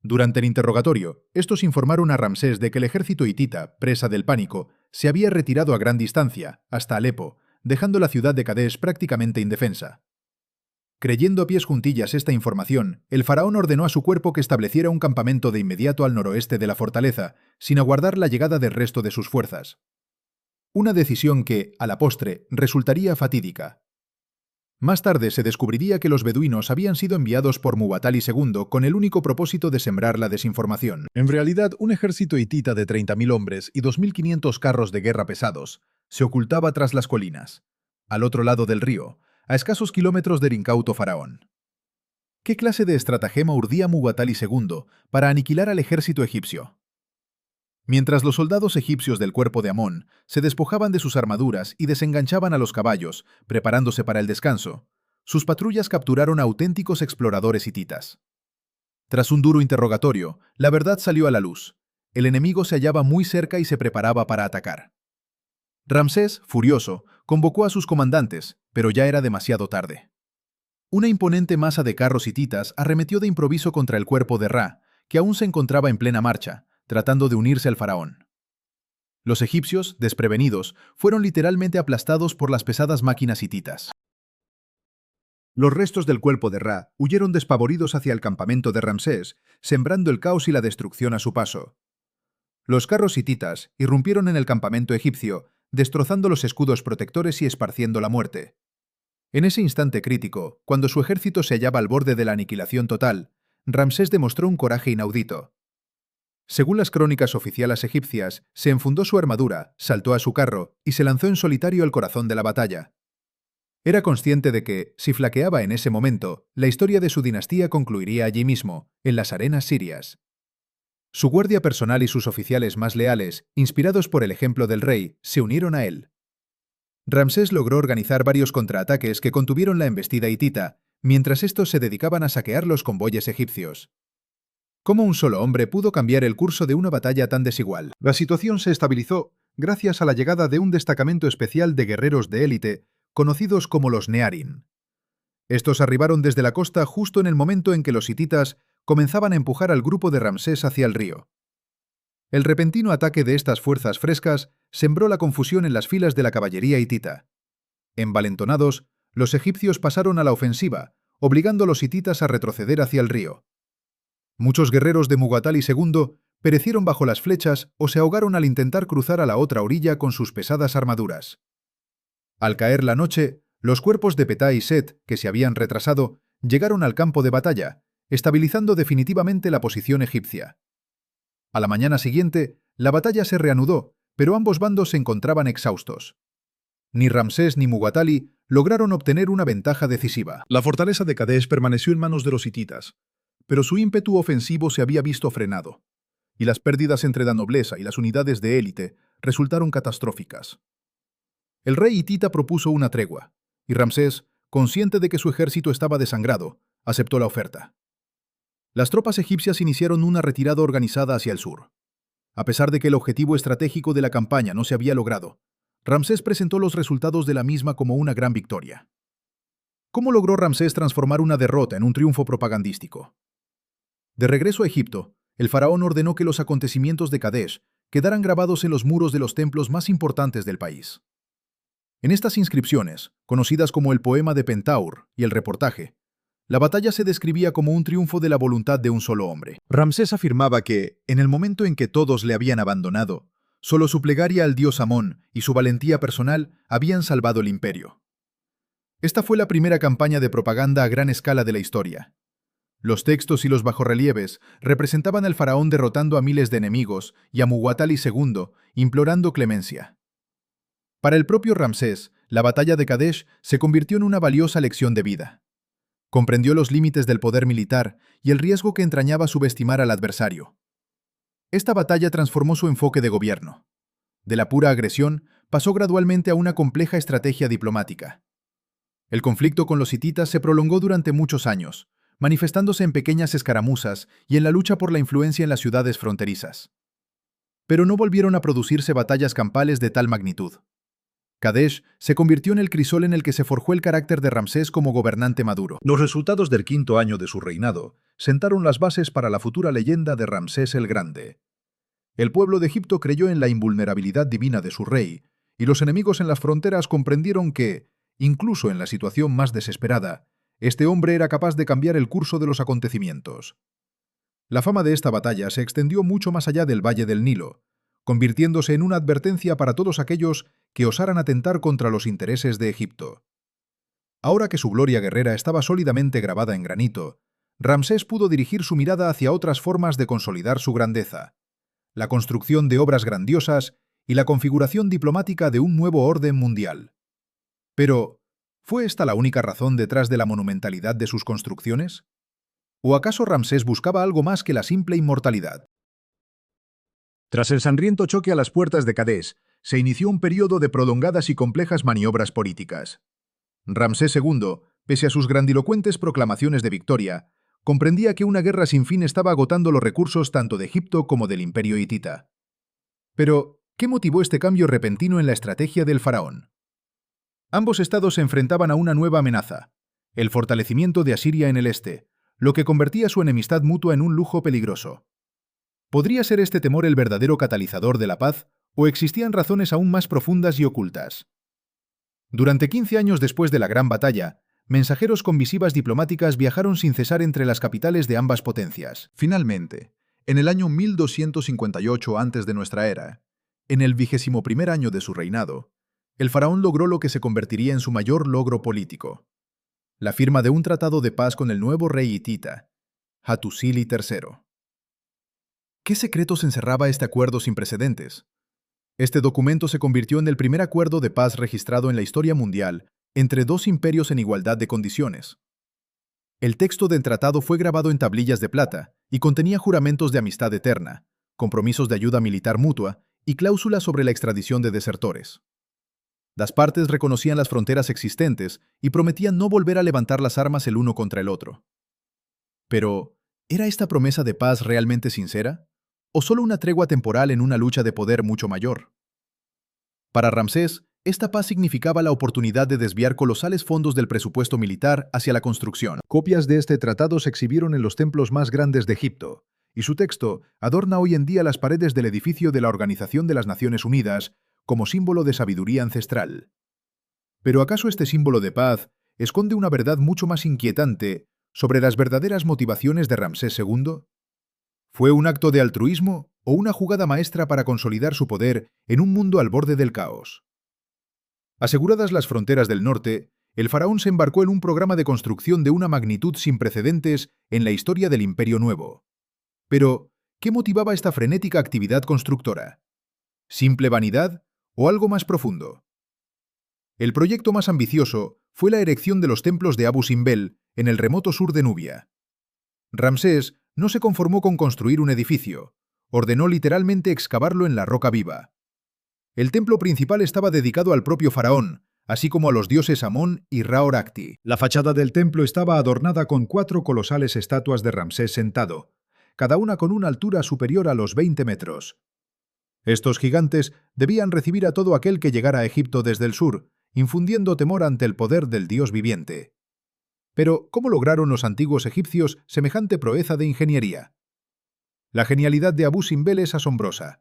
Durante el interrogatorio, estos informaron a Ramsés de que el ejército hitita, presa del pánico, se había retirado a gran distancia, hasta Alepo, dejando la ciudad de Kadesh prácticamente indefensa. Creyendo a pies juntillas esta información, el faraón ordenó a su cuerpo que estableciera un campamento de inmediato al noroeste de la fortaleza, sin aguardar la llegada del resto de sus fuerzas. Una decisión que, a la postre, resultaría fatídica. Más tarde se descubriría que los beduinos habían sido enviados por Muwatalli II con el único propósito de sembrar la desinformación. En realidad, un ejército hitita de 30.000 hombres y 2.500 carros de guerra pesados se ocultaba tras las colinas, al otro lado del río, a escasos kilómetros del incauto faraón. ¿Qué clase de estratagema urdía Muwatalli II para aniquilar al ejército egipcio? Mientras los soldados egipcios del cuerpo de Amón se despojaban de sus armaduras y desenganchaban a los caballos, preparándose para el descanso, sus patrullas capturaron a auténticos exploradores hititas. Tras un duro interrogatorio, la verdad salió a la luz. El enemigo se hallaba muy cerca y se preparaba para atacar. Ramsés, furioso, convocó a sus comandantes, pero ya era demasiado tarde. Una imponente masa de carros hititas arremetió de improviso contra el cuerpo de Ra, que aún se encontraba en plena marcha, tratando de unirse al faraón. Los egipcios, desprevenidos, fueron literalmente aplastados por las pesadas máquinas hititas. Los restos del cuerpo de Ra huyeron despavoridos hacia el campamento de Ramsés, sembrando el caos y la destrucción a su paso. Los carros hititas irrumpieron en el campamento egipcio, destrozando los escudos protectores y esparciendo la muerte. En ese instante crítico, cuando su ejército se hallaba al borde de la aniquilación total, Ramsés demostró un coraje inaudito. Según las crónicas oficiales egipcias, se enfundó su armadura, saltó a su carro y se lanzó en solitario al corazón de la batalla. Era consciente de que, si flaqueaba en ese momento, la historia de su dinastía concluiría allí mismo, en las arenas sirias. Su guardia personal y sus oficiales más leales, inspirados por el ejemplo del rey, se unieron a él. Ramsés logró organizar varios contraataques que contuvieron la embestida hitita, mientras estos se dedicaban a saquear los convoyes egipcios. ¿Cómo un solo hombre pudo cambiar el curso de una batalla tan desigual? La situación se estabilizó gracias a la llegada de un destacamento especial de guerreros de élite, conocidos como los Nearin. Estos arribaron desde la costa justo en el momento en que los hititas comenzaban a empujar al grupo de Ramsés hacia el río. El repentino ataque de estas fuerzas frescas sembró la confusión en las filas de la caballería hitita. Envalentonados, los egipcios pasaron a la ofensiva, obligando a los hititas a retroceder hacia el río. Muchos guerreros de Muwatalli II perecieron bajo las flechas o se ahogaron al intentar cruzar a la otra orilla con sus pesadas armaduras. Al caer la noche, los cuerpos de Petá y Set, que se habían retrasado, llegaron al campo de batalla, estabilizando definitivamente la posición egipcia. A la mañana siguiente, la batalla se reanudó, pero ambos bandos se encontraban exhaustos. Ni Ramsés ni Muwatalli lograron obtener una ventaja decisiva. La fortaleza de Kadesh permaneció en manos de los hititas, pero su ímpetu ofensivo se había visto frenado, y las pérdidas entre la nobleza y las unidades de élite resultaron catastróficas. El rey hitita propuso una tregua, y Ramsés, consciente de que su ejército estaba desangrado, aceptó la oferta. Las tropas egipcias iniciaron una retirada organizada hacia el sur. A pesar de que el objetivo estratégico de la campaña no se había logrado, Ramsés presentó los resultados de la misma como una gran victoria. ¿Cómo logró Ramsés transformar una derrota en un triunfo propagandístico? De regreso a Egipto, el faraón ordenó que los acontecimientos de Kadesh quedaran grabados en los muros de los templos más importantes del país. En estas inscripciones, conocidas como el poema de Pentaur y el reportaje, la batalla se describía como un triunfo de la voluntad de un solo hombre. Ramsés afirmaba que, en el momento en que todos le habían abandonado, solo su plegaria al dios Amón y su valentía personal habían salvado el imperio. Esta fue la primera campaña de propaganda a gran escala de la historia. Los textos y los bajorrelieves representaban al faraón derrotando a miles de enemigos y a Muwatalli II implorando clemencia. Para el propio Ramsés, la batalla de Kadesh se convirtió en una valiosa lección de vida. Comprendió los límites del poder militar y el riesgo que entrañaba subestimar al adversario. Esta batalla transformó su enfoque de gobierno. De la pura agresión, pasó gradualmente a una compleja estrategia diplomática. El conflicto con los hititas se prolongó durante muchos años, manifestándose en pequeñas escaramuzas y en la lucha por la influencia en las ciudades fronterizas. Pero no volvieron a producirse batallas campales de tal magnitud. Kadesh se convirtió en el crisol en el que se forjó el carácter de Ramsés como gobernante maduro. Los resultados del 5.º año de su reinado sentaron las bases para la futura leyenda de Ramsés el Grande. El pueblo de Egipto creyó en la invulnerabilidad divina de su rey, y los enemigos en las fronteras comprendieron que, incluso en la situación más desesperada, este hombre era capaz de cambiar el curso de los acontecimientos. La fama de esta batalla se extendió mucho más allá del Valle del Nilo, convirtiéndose en una advertencia para todos aquellos que osaran atentar contra los intereses de Egipto. Ahora que su gloria guerrera estaba sólidamente grabada en granito, Ramsés pudo dirigir su mirada hacia otras formas de consolidar su grandeza: la construcción de obras grandiosas y la configuración diplomática de un nuevo orden mundial. Pero, ¿fue esta la única razón detrás de la monumentalidad de sus construcciones? ¿O acaso Ramsés buscaba algo más que la simple inmortalidad? Tras el sangriento choque a las puertas de Kadesh, se inició un periodo de prolongadas y complejas maniobras políticas. Ramsés II, pese a sus grandilocuentes proclamaciones de victoria, comprendía que una guerra sin fin estaba agotando los recursos tanto de Egipto como del imperio hitita. Pero, ¿qué motivó este cambio repentino en la estrategia del faraón? Ambos estados se enfrentaban a una nueva amenaza: el fortalecimiento de Asiria en el este, lo que convertía su enemistad mutua en un lujo peligroso. ¿Podría ser este temor el verdadero catalizador de la paz, o existían razones aún más profundas y ocultas? Durante 15 años después de la Gran Batalla, mensajeros con visivas diplomáticas viajaron sin cesar entre las capitales de ambas potencias. Finalmente, en el año 1258 antes de nuestra era, en el 21º año de su reinado, el faraón logró lo que se convertiría en su mayor logro político: la firma de un tratado de paz con el nuevo rey hitita, Hattusili III. ¿Qué secretos encerraba este acuerdo sin precedentes? Este documento se convirtió en el primer acuerdo de paz registrado en la historia mundial entre dos imperios en igualdad de condiciones. El texto del tratado fue grabado en tablillas de plata y contenía juramentos de amistad eterna, compromisos de ayuda militar mutua y cláusulas sobre la extradición de desertores. Las partes reconocían las fronteras existentes y prometían no volver a levantar las armas el uno contra el otro. Pero, ¿era esta promesa de paz realmente sincera? ¿O solo una tregua temporal en una lucha de poder mucho mayor? Para Ramsés, esta paz significaba la oportunidad de desviar colosales fondos del presupuesto militar hacia la construcción. Copias de este tratado se exhibieron en los templos más grandes de Egipto, y su texto adorna hoy en día las paredes del edificio de la Organización de las Naciones Unidas como símbolo de sabiduría ancestral. ¿Pero acaso este símbolo de paz esconde una verdad mucho más inquietante sobre las verdaderas motivaciones de Ramsés II? ¿Fue un acto de altruismo o una jugada maestra para consolidar su poder en un mundo al borde del caos? Aseguradas las fronteras del norte, el faraón se embarcó en un programa de construcción de una magnitud sin precedentes en la historia del Imperio Nuevo. Pero, ¿qué motivaba esta frenética actividad constructora? ¿Simple vanidad o algo más profundo? El proyecto más ambicioso fue la erección de los templos de Abu Simbel en el remoto sur de Nubia. Ramsés no se conformó con construir un edificio, ordenó literalmente excavarlo en la roca viva. El templo principal estaba dedicado al propio faraón, así como a los dioses Amón y Ra-Horakhti. La fachada del templo estaba adornada con 4 colosales estatuas de Ramsés sentado, cada una con una altura superior a los 20 metros. Estos gigantes debían recibir a todo aquel que llegara a Egipto desde el sur, infundiendo temor ante el poder del dios viviente. Pero, ¿cómo lograron los antiguos egipcios semejante proeza de ingeniería? La genialidad de Abu Simbel es asombrosa.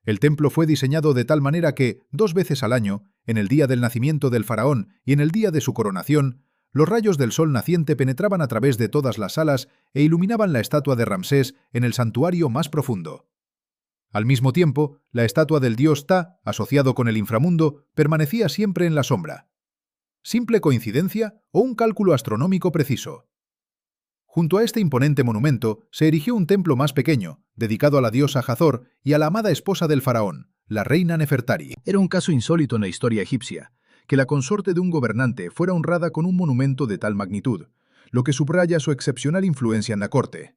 El templo fue diseñado de tal manera que, 2 veces al año, en el día del nacimiento del faraón y en el día de su coronación, los rayos del sol naciente penetraban a través de todas las salas e iluminaban la estatua de Ramsés en el santuario más profundo. Al mismo tiempo, la estatua del dios Ta, asociado con el inframundo, permanecía siempre en la sombra. ¿Simple coincidencia o un cálculo astronómico preciso? Junto a este imponente monumento se erigió un templo más pequeño, dedicado a la diosa Hathor y a la amada esposa del faraón, la reina Nefertari. Era un caso insólito en la historia egipcia, que la consorte de un gobernante fuera honrada con un monumento de tal magnitud, lo que subraya su excepcional influencia en la corte.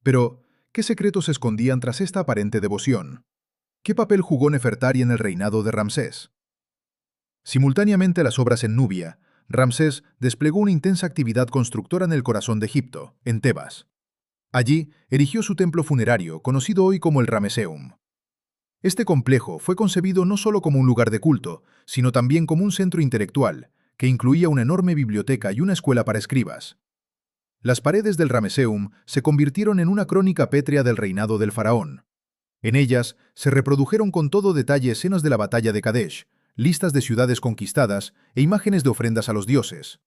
Pero, ¿qué secretos se escondían tras esta aparente devoción? ¿Qué papel jugó Nefertari en el reinado de Ramsés? Simultáneamente a las obras en Nubia, Ramsés desplegó una intensa actividad constructora en el corazón de Egipto, en Tebas. Allí erigió su templo funerario, conocido hoy como el Ramesseum. Este complejo fue concebido no solo como un lugar de culto, sino también como un centro intelectual, que incluía una enorme biblioteca y una escuela para escribas. Las paredes del Ramesseum se convirtieron en una crónica pétrea del reinado del faraón. En ellas se reprodujeron con todo detalle escenas de la batalla de Kadesh, listas de ciudades conquistadas e imágenes de ofrendas a los dioses.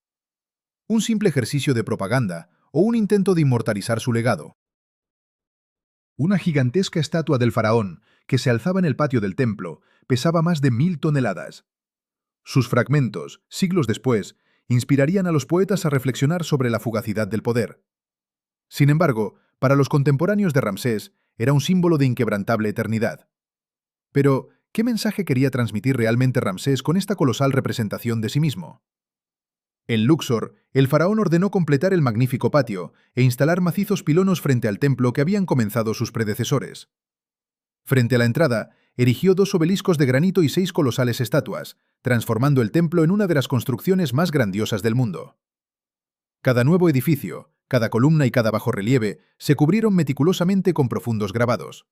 Un simple ejercicio de propaganda o un intento de inmortalizar su legado. Una gigantesca estatua del faraón, que se alzaba en el patio del templo, pesaba más de 1000 toneladas. Sus fragmentos, siglos después, inspirarían a los poetas a reflexionar sobre la fugacidad del poder. Sin embargo, para los contemporáneos de Ramsés, era un símbolo de inquebrantable eternidad. Pero, ¿qué mensaje quería transmitir realmente Ramsés con esta colosal representación de sí mismo? En Luxor, el faraón ordenó completar el magnífico patio e instalar macizos pilonos frente al templo que habían comenzado sus predecesores. Frente a la entrada, erigió 2 obeliscos de granito y 6 colosales estatuas, transformando el templo en una de las construcciones más grandiosas del mundo. Cada nuevo edificio, cada columna y cada bajorrelieve se cubrieron meticulosamente con profundos grabados.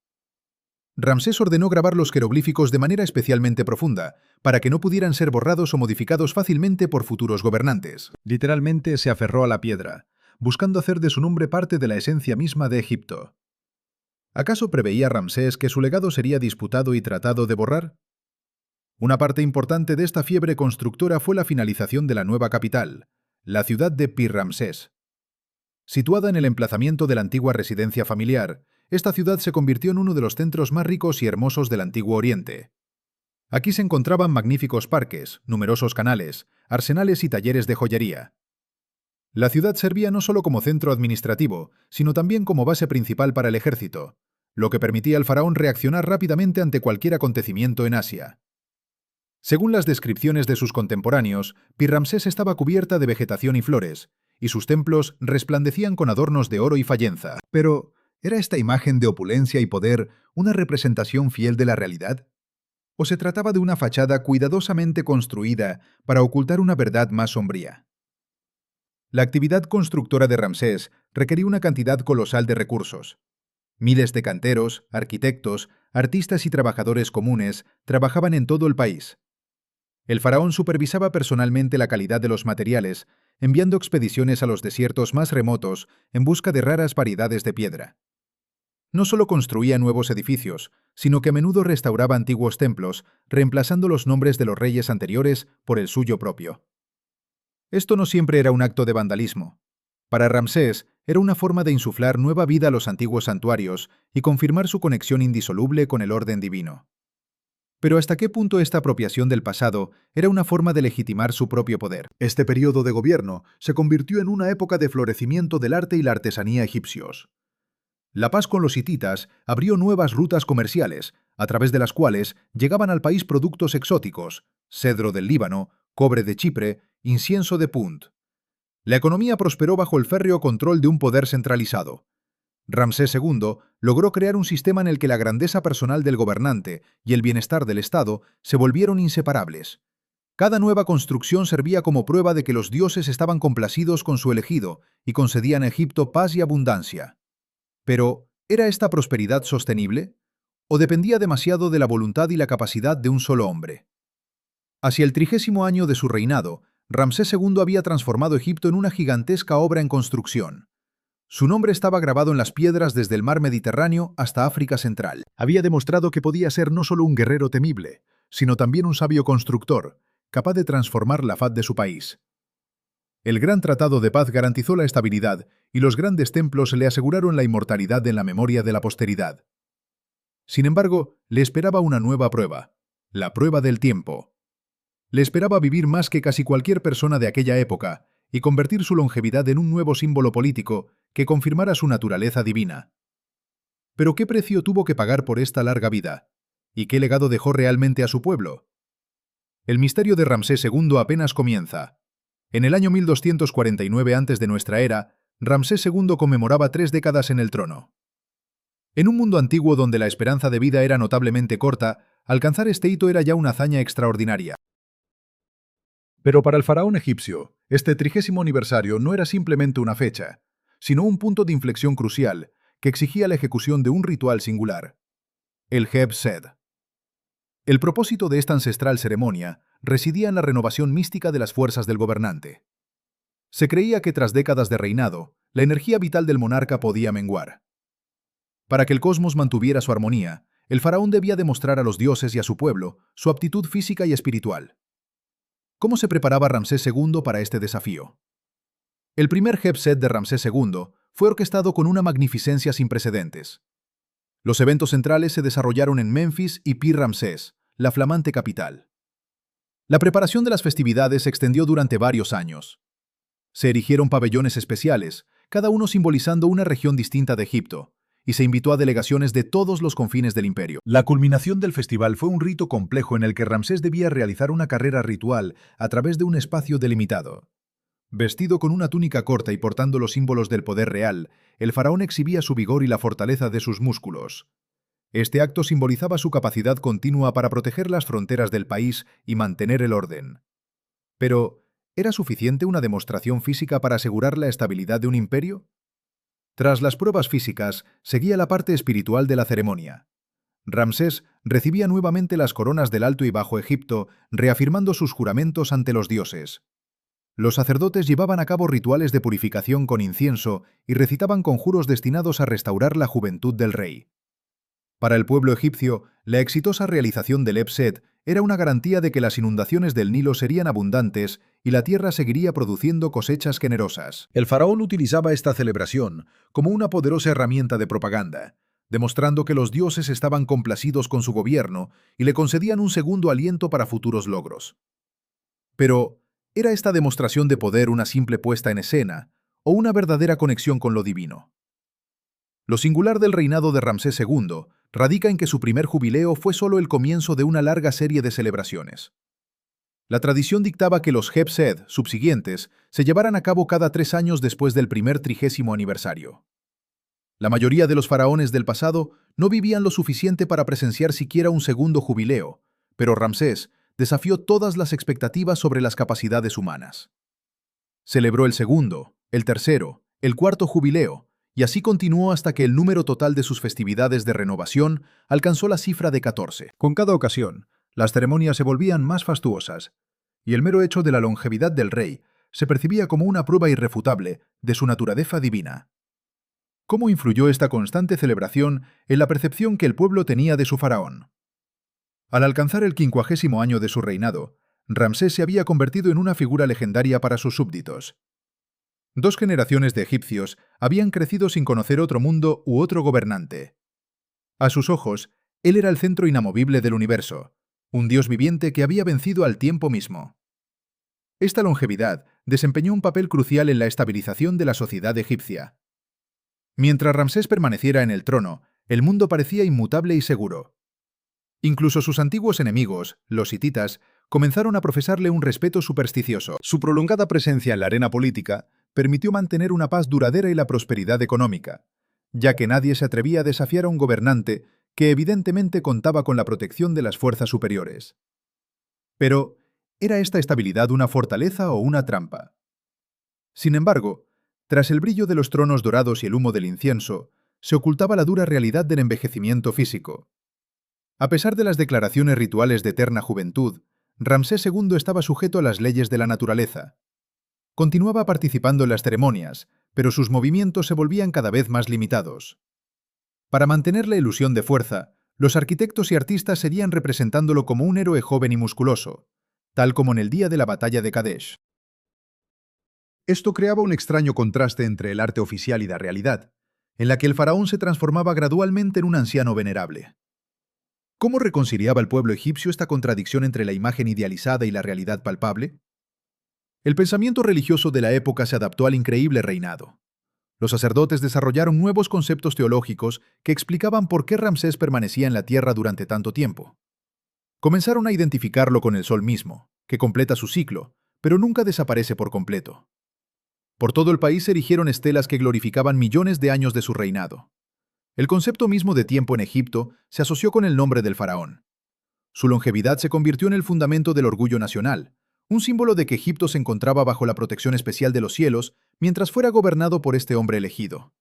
Ramsés ordenó grabar los jeroglíficos de manera especialmente profunda, para que no pudieran ser borrados o modificados fácilmente por futuros gobernantes. Literalmente se aferró a la piedra, buscando hacer de su nombre parte de la esencia misma de Egipto. ¿Acaso preveía Ramsés que su legado sería disputado y tratado de borrar? Una parte importante de esta fiebre constructora fue la finalización de la nueva capital, la ciudad de Pi-Ramsés. Situada en el emplazamiento de la antigua residencia familiar, esta ciudad se convirtió en uno de los centros más ricos y hermosos del Antiguo Oriente. Aquí se encontraban magníficos parques, numerosos canales, arsenales y talleres de joyería. La ciudad servía no solo como centro administrativo, sino también como base principal para el ejército, lo que permitía al faraón reaccionar rápidamente ante cualquier acontecimiento en Asia. Según las descripciones de sus contemporáneos, Pi-Ramsés estaba cubierta de vegetación y flores, y sus templos resplandecían con adornos de oro y fayenza. Pero, ¿era esta imagen de opulencia y poder una representación fiel de la realidad? ¿O se trataba de una fachada cuidadosamente construida para ocultar una verdad más sombría? La actividad constructora de Ramsés requería una cantidad colosal de recursos. Miles de canteros, arquitectos, artistas y trabajadores comunes trabajaban en todo el país. El faraón supervisaba personalmente la calidad de los materiales, enviando expediciones a los desiertos más remotos en busca de raras variedades de piedra. No solo construía nuevos edificios, sino que a menudo restauraba antiguos templos, reemplazando los nombres de los reyes anteriores por el suyo propio. Esto no siempre era un acto de vandalismo. Para Ramsés, era una forma de insuflar nueva vida a los antiguos santuarios y confirmar su conexión indisoluble con el orden divino. Pero ¿hasta qué punto esta apropiación del pasado era una forma de legitimar su propio poder? Este periodo de gobierno se convirtió en una época de florecimiento del arte y la artesanía egipcios. La paz con los hititas abrió nuevas rutas comerciales, a través de las cuales llegaban al país productos exóticos, cedro del Líbano, cobre de Chipre, incienso de Punt. La economía prosperó bajo el férreo control de un poder centralizado. Ramsés II logró crear un sistema en el que la grandeza personal del gobernante y el bienestar del Estado se volvieron inseparables. Cada nueva construcción servía como prueba de que los dioses estaban complacidos con su elegido y concedían a Egipto paz y abundancia. Pero, ¿era esta prosperidad sostenible? ¿O dependía demasiado de la voluntad y la capacidad de un solo hombre? Hacia el 30º año de su reinado, Ramsés II había transformado Egipto en una gigantesca obra en construcción. Su nombre estaba grabado en las piedras desde el mar Mediterráneo hasta África Central. Había demostrado que podía ser no solo un guerrero temible, sino también un sabio constructor, capaz de transformar la faz de su país. El Gran Tratado de Paz garantizó la estabilidad y los grandes templos le aseguraron la inmortalidad en la memoria de la posteridad. Sin embargo, le esperaba una nueva prueba, la prueba del tiempo. Le esperaba vivir más que casi cualquier persona de aquella época y convertir su longevidad en un nuevo símbolo político que confirmara su naturaleza divina. ¿Pero qué precio tuvo que pagar por esta larga vida? ¿Y qué legado dejó realmente a su pueblo? El misterio de Ramsés II apenas comienza. En el año 1249 antes de nuestra era, Ramsés II conmemoraba 3 décadas en el trono. En un mundo antiguo donde la esperanza de vida era notablemente corta, alcanzar este hito era ya una hazaña extraordinaria. Pero para el faraón egipcio, este 30º aniversario no era simplemente una fecha, sino un punto de inflexión crucial que exigía la ejecución de un ritual singular, el Heb-Sed. El propósito de esta ancestral ceremonia residía en la renovación mística de las fuerzas del gobernante. Se creía que tras décadas de reinado, la energía vital del monarca podía menguar. Para que el cosmos mantuviera su armonía, el faraón debía demostrar a los dioses y a su pueblo su aptitud física y espiritual. ¿Cómo se preparaba Ramsés II para este desafío? El primer Heb-Sed de Ramsés II fue orquestado con una magnificencia sin precedentes. Los eventos centrales se desarrollaron en Memphis y Pi-Ramsés, la flamante capital. La preparación de las festividades se extendió durante varios años. Se erigieron pabellones especiales, cada uno simbolizando una región distinta de Egipto, y se invitó a delegaciones de todos los confines del imperio. La culminación del festival fue un rito complejo en el que Ramsés debía realizar una carrera ritual a través de un espacio delimitado. Vestido con una túnica corta y portando los símbolos del poder real, el faraón exhibía su vigor y la fortaleza de sus músculos. Este acto simbolizaba su capacidad continua para proteger las fronteras del país y mantener el orden. Pero, ¿era suficiente una demostración física para asegurar la estabilidad de un imperio? Tras las pruebas físicas, seguía la parte espiritual de la ceremonia. Ramsés recibía nuevamente las coronas del Alto y Bajo Egipto, reafirmando sus juramentos ante los dioses. Los sacerdotes llevaban a cabo rituales de purificación con incienso y recitaban conjuros destinados a restaurar la juventud del rey. Para el pueblo egipcio, la exitosa realización del Heb-Sed era una garantía de que las inundaciones del Nilo serían abundantes y la tierra seguiría produciendo cosechas generosas. El faraón utilizaba esta celebración como una poderosa herramienta de propaganda, demostrando que los dioses estaban complacidos con su gobierno y le concedían un segundo aliento para futuros logros. Pero, ¿era esta demostración de poder una simple puesta en escena o una verdadera conexión con lo divino? Lo singular del reinado de Ramsés II radica en que su primer jubileo fue solo el comienzo de una larga serie de celebraciones. La tradición dictaba que los Heb-Sed subsiguientes se llevaran a cabo cada 3 años después del primer 30º aniversario. La mayoría de los faraones del pasado no vivían lo suficiente para presenciar siquiera un segundo jubileo, pero Ramsés desafió todas las expectativas sobre las capacidades humanas. Celebró el segundo, el tercero, el cuarto jubileo, y así continuó hasta que el número total de sus festividades de renovación alcanzó la cifra de 14. Con cada ocasión, las ceremonias se volvían más fastuosas, y el mero hecho de la longevidad del rey se percibía como una prueba irrefutable de su naturaleza divina. ¿Cómo influyó esta constante celebración en la percepción que el pueblo tenía de su faraón? Al alcanzar el 50º año de su reinado, Ramsés se había convertido en una figura legendaria para sus súbditos. 2 generaciones de egipcios habían crecido sin conocer otro mundo u otro gobernante. A sus ojos, él era el centro inamovible del universo, un dios viviente que había vencido al tiempo mismo. Esta longevidad desempeñó un papel crucial en la estabilización de la sociedad egipcia. Mientras Ramsés permaneciera en el trono, el mundo parecía inmutable y seguro. Incluso sus antiguos enemigos, los hititas, comenzaron a profesarle un respeto supersticioso. Su prolongada presencia en la arena política permitió mantener una paz duradera y la prosperidad económica, ya que nadie se atrevía a desafiar a un gobernante que evidentemente contaba con la protección de las fuerzas superiores. Pero, ¿era esta estabilidad una fortaleza o una trampa? Sin embargo, tras el brillo de los tronos dorados y el humo del incienso, se ocultaba la dura realidad del envejecimiento físico. A pesar de las declaraciones rituales de eterna juventud, Ramsés II estaba sujeto a las leyes de la naturaleza. Continuaba participando en las ceremonias, pero sus movimientos se volvían cada vez más limitados. Para mantener la ilusión de fuerza, los arquitectos y artistas seguían representándolo como un héroe joven y musculoso, tal como en el día de la batalla de Kadesh. Esto creaba un extraño contraste entre el arte oficial y la realidad, en la que el faraón se transformaba gradualmente en un anciano venerable. ¿Cómo reconciliaba el pueblo egipcio esta contradicción entre la imagen idealizada y la realidad palpable? El pensamiento religioso de la época se adaptó al increíble reinado. Los sacerdotes desarrollaron nuevos conceptos teológicos que explicaban por qué Ramsés permanecía en la tierra durante tanto tiempo. Comenzaron a identificarlo con el sol mismo, que completa su ciclo, pero nunca desaparece por completo. Por todo el país se erigieron estelas que glorificaban millones de años de su reinado. El concepto mismo de tiempo en Egipto se asoció con el nombre del faraón. Su longevidad se convirtió en el fundamento del orgullo nacional, un símbolo de que Egipto se encontraba bajo la protección especial de los cielos mientras fuera gobernado por este hombre elegido.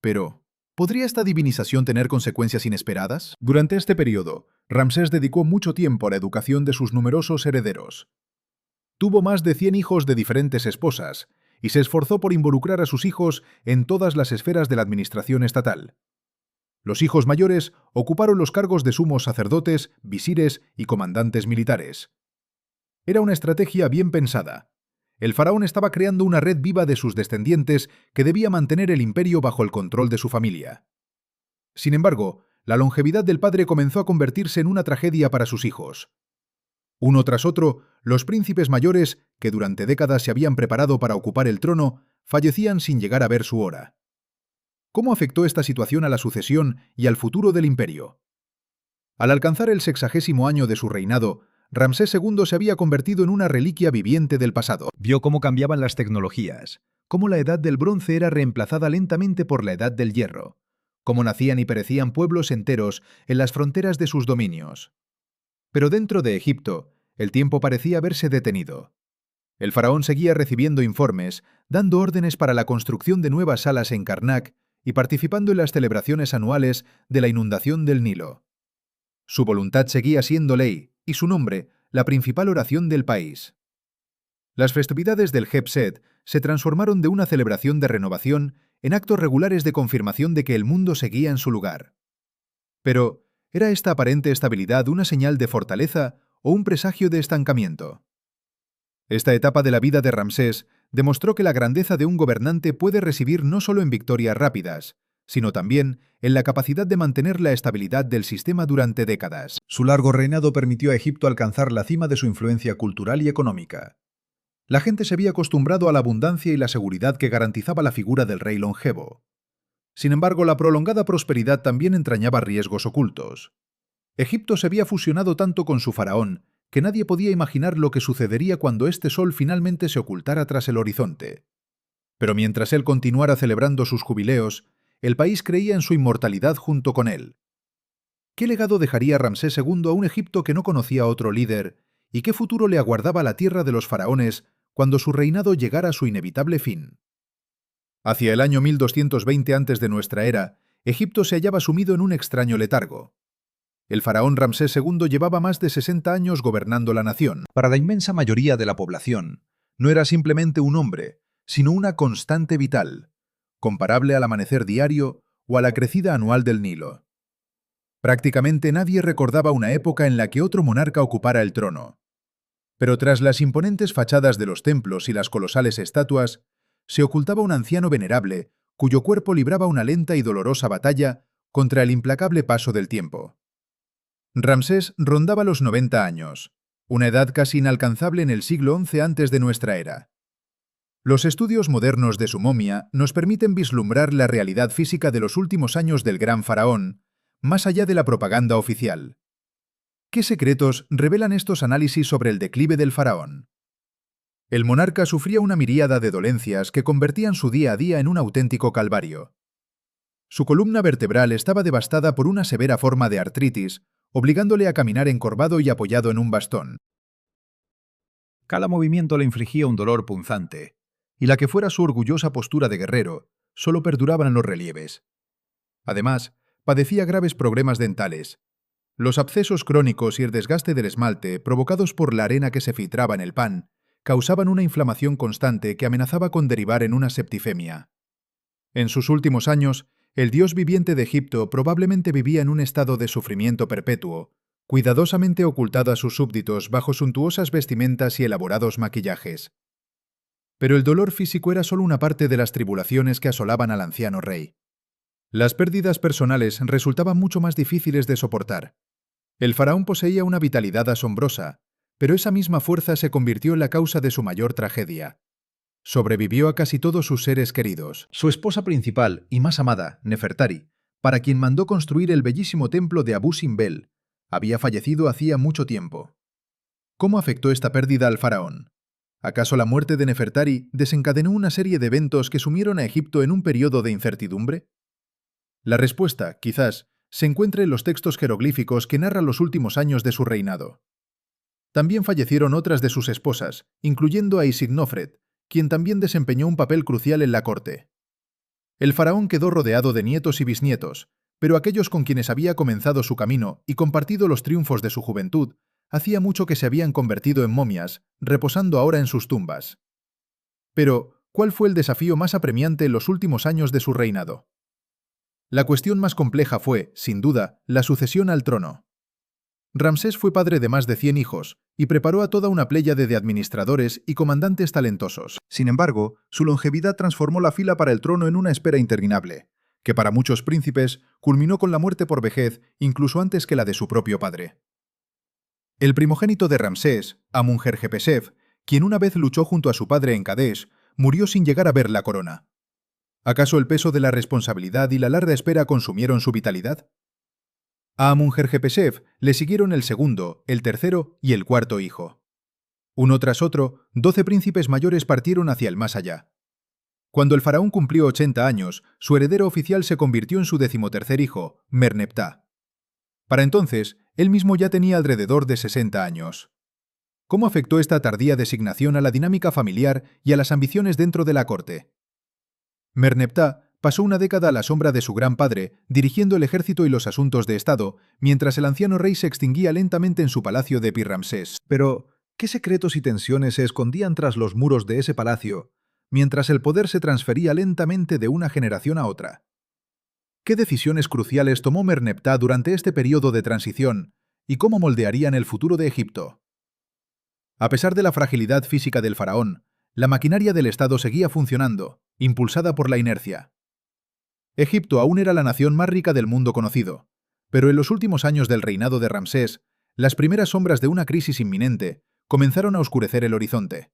Pero, ¿podría esta divinización tener consecuencias inesperadas? Durante este periodo, Ramsés dedicó mucho tiempo a la educación de sus numerosos herederos. Tuvo más de 100 hijos de diferentes esposas y se esforzó por involucrar a sus hijos en todas las esferas de la administración estatal. Los hijos mayores ocuparon los cargos de sumos sacerdotes, visires y comandantes militares. Era una estrategia bien pensada. El faraón estaba creando una red viva de sus descendientes que debía mantener el imperio bajo el control de su familia. Sin embargo, la longevidad del padre comenzó a convertirse en una tragedia para sus hijos. Uno tras otro, los príncipes mayores, que durante décadas se habían preparado para ocupar el trono, fallecían sin llegar a ver su hora. ¿Cómo afectó esta situación a la sucesión y al futuro del imperio? Al alcanzar el 60º año de su reinado, Ramsés II se había convertido en una reliquia viviente del pasado. Vio cómo cambiaban las tecnologías, cómo la edad del bronce era reemplazada lentamente por la edad del hierro, cómo nacían y perecían pueblos enteros en las fronteras de sus dominios. Pero dentro de Egipto, el tiempo parecía haberse detenido. El faraón seguía recibiendo informes, dando órdenes para la construcción de nuevas salas en Karnak y participando en las celebraciones anuales de la inundación del Nilo. Su voluntad seguía siendo ley y su nombre la principal oración del país. Las festividades del Jeb-Set se transformaron de una celebración de renovación en actos regulares de confirmación de que el mundo seguía en su lugar. Pero, ¿era esta aparente estabilidad una señal de fortaleza o un presagio de estancamiento? Esta etapa de la vida de Ramsés demostró que la grandeza de un gobernante puede residir no solo en victorias rápidas, sino también en la capacidad de mantener la estabilidad del sistema durante décadas. Su largo reinado permitió a Egipto alcanzar la cima de su influencia cultural y económica. La gente se había acostumbrado a la abundancia y la seguridad que garantizaba la figura del rey longevo. Sin embargo, la prolongada prosperidad también entrañaba riesgos ocultos. Egipto se había fusionado tanto con su faraón que nadie podía imaginar lo que sucedería cuando este sol finalmente se ocultara tras el horizonte. Pero mientras él continuara celebrando sus jubileos, el país creía en su inmortalidad junto con él. ¿Qué legado dejaría Ramsés II a un Egipto que no conocía a otro líder, y qué futuro le aguardaba la tierra de los faraones cuando su reinado llegara a su inevitable fin? Hacia el año 1220 antes de nuestra era, Egipto se hallaba sumido en un extraño letargo. El faraón Ramsés II llevaba más de 60 años gobernando la nación. Para la inmensa mayoría de la población, no era simplemente un hombre, sino una constante vital, comparable al amanecer diario o a la crecida anual del Nilo. Prácticamente nadie recordaba una época en la que otro monarca ocupara el trono. Pero tras las imponentes fachadas de los templos y las colosales estatuas, se ocultaba un anciano venerable cuyo cuerpo libraba una lenta y dolorosa batalla contra el implacable paso del tiempo. Ramsés rondaba los 90 años, una edad casi inalcanzable en el siglo XI antes de nuestra era. Los estudios modernos de su momia nos permiten vislumbrar la realidad física de los últimos años del gran faraón, más allá de la propaganda oficial. ¿Qué secretos revelan estos análisis sobre el declive del faraón? El monarca sufría una miríada de dolencias que convertían su día a día en un auténtico calvario. Su columna vertebral estaba devastada por una severa forma de artritis, obligándole a caminar encorvado y apoyado en un bastón. Cada movimiento le infligía un dolor punzante, y la que fuera su orgullosa postura de guerrero, solo perduraban en los relieves. Además, padecía graves problemas dentales. Los abscesos crónicos y el desgaste del esmalte, provocados por la arena que se filtraba en el pan, causaban una inflamación constante que amenazaba con derivar en una septicemia. En sus últimos años, el dios viviente de Egipto probablemente vivía en un estado de sufrimiento perpetuo, cuidadosamente ocultado a sus súbditos bajo suntuosas vestimentas y elaborados maquillajes. Pero el dolor físico era solo una parte de las tribulaciones que asolaban al anciano rey. Las pérdidas personales resultaban mucho más difíciles de soportar. El faraón poseía una vitalidad asombrosa, pero esa misma fuerza se convirtió en la causa de su mayor tragedia. Sobrevivió a casi todos sus seres queridos. Su esposa principal y más amada, Nefertari, para quien mandó construir el bellísimo templo de Abu Simbel, había fallecido hacía mucho tiempo. ¿Cómo afectó esta pérdida al faraón? ¿Acaso la muerte de Nefertari desencadenó una serie de eventos que sumieron a Egipto en un periodo de incertidumbre? La respuesta, quizás, se encuentra en los textos jeroglíficos que narran los últimos años de su reinado. También fallecieron otras de sus esposas, incluyendo a Isignofret, quien también desempeñó un papel crucial en la corte. El faraón quedó rodeado de nietos y bisnietos, pero aquellos con quienes había comenzado su camino y compartido los triunfos de su juventud, hacía mucho que se habían convertido en momias, reposando ahora en sus tumbas. Pero, ¿cuál fue el desafío más apremiante en los últimos años de su reinado? La cuestión más compleja fue, sin duda, la sucesión al trono. Ramsés fue padre de más de 100 hijos y preparó a toda una pléyade de administradores y comandantes talentosos. Sin embargo, su longevidad transformó la fila para el trono en una espera interminable, que para muchos príncipes culminó con la muerte por vejez incluso antes que la de su propio padre. El primogénito de Ramsés, Amun-Jerjepesef, quien una vez luchó junto a su padre en Kadesh, murió sin llegar a ver la corona. ¿Acaso el peso de la responsabilidad y la larga espera consumieron su vitalidad? A Amun-Jerjepesef le siguieron el segundo, el tercero y el cuarto hijo. Uno tras otro, 12 príncipes mayores partieron hacia el más allá. Cuando el faraón cumplió 80 años, su heredero oficial se convirtió en su 13º hijo, Merneptah. Para entonces, él mismo ya tenía alrededor de 60 años. ¿Cómo afectó esta tardía designación a la dinámica familiar y a las ambiciones dentro de la corte? Merneptah pasó una década a la sombra de su gran padre, dirigiendo el ejército y los asuntos de Estado, mientras el anciano rey se extinguía lentamente en su palacio de Pi-Ramsés. Pero, ¿qué secretos y tensiones se escondían tras los muros de ese palacio, mientras el poder se transfería lentamente de una generación a otra? ¿Qué decisiones cruciales tomó Merneptah durante este periodo de transición y cómo moldearían el futuro de Egipto? A pesar de la fragilidad física del faraón, la maquinaria del Estado seguía funcionando, impulsada por la inercia. Egipto aún era la nación más rica del mundo conocido, pero en los últimos años del reinado de Ramsés, las primeras sombras de una crisis inminente comenzaron a oscurecer el horizonte.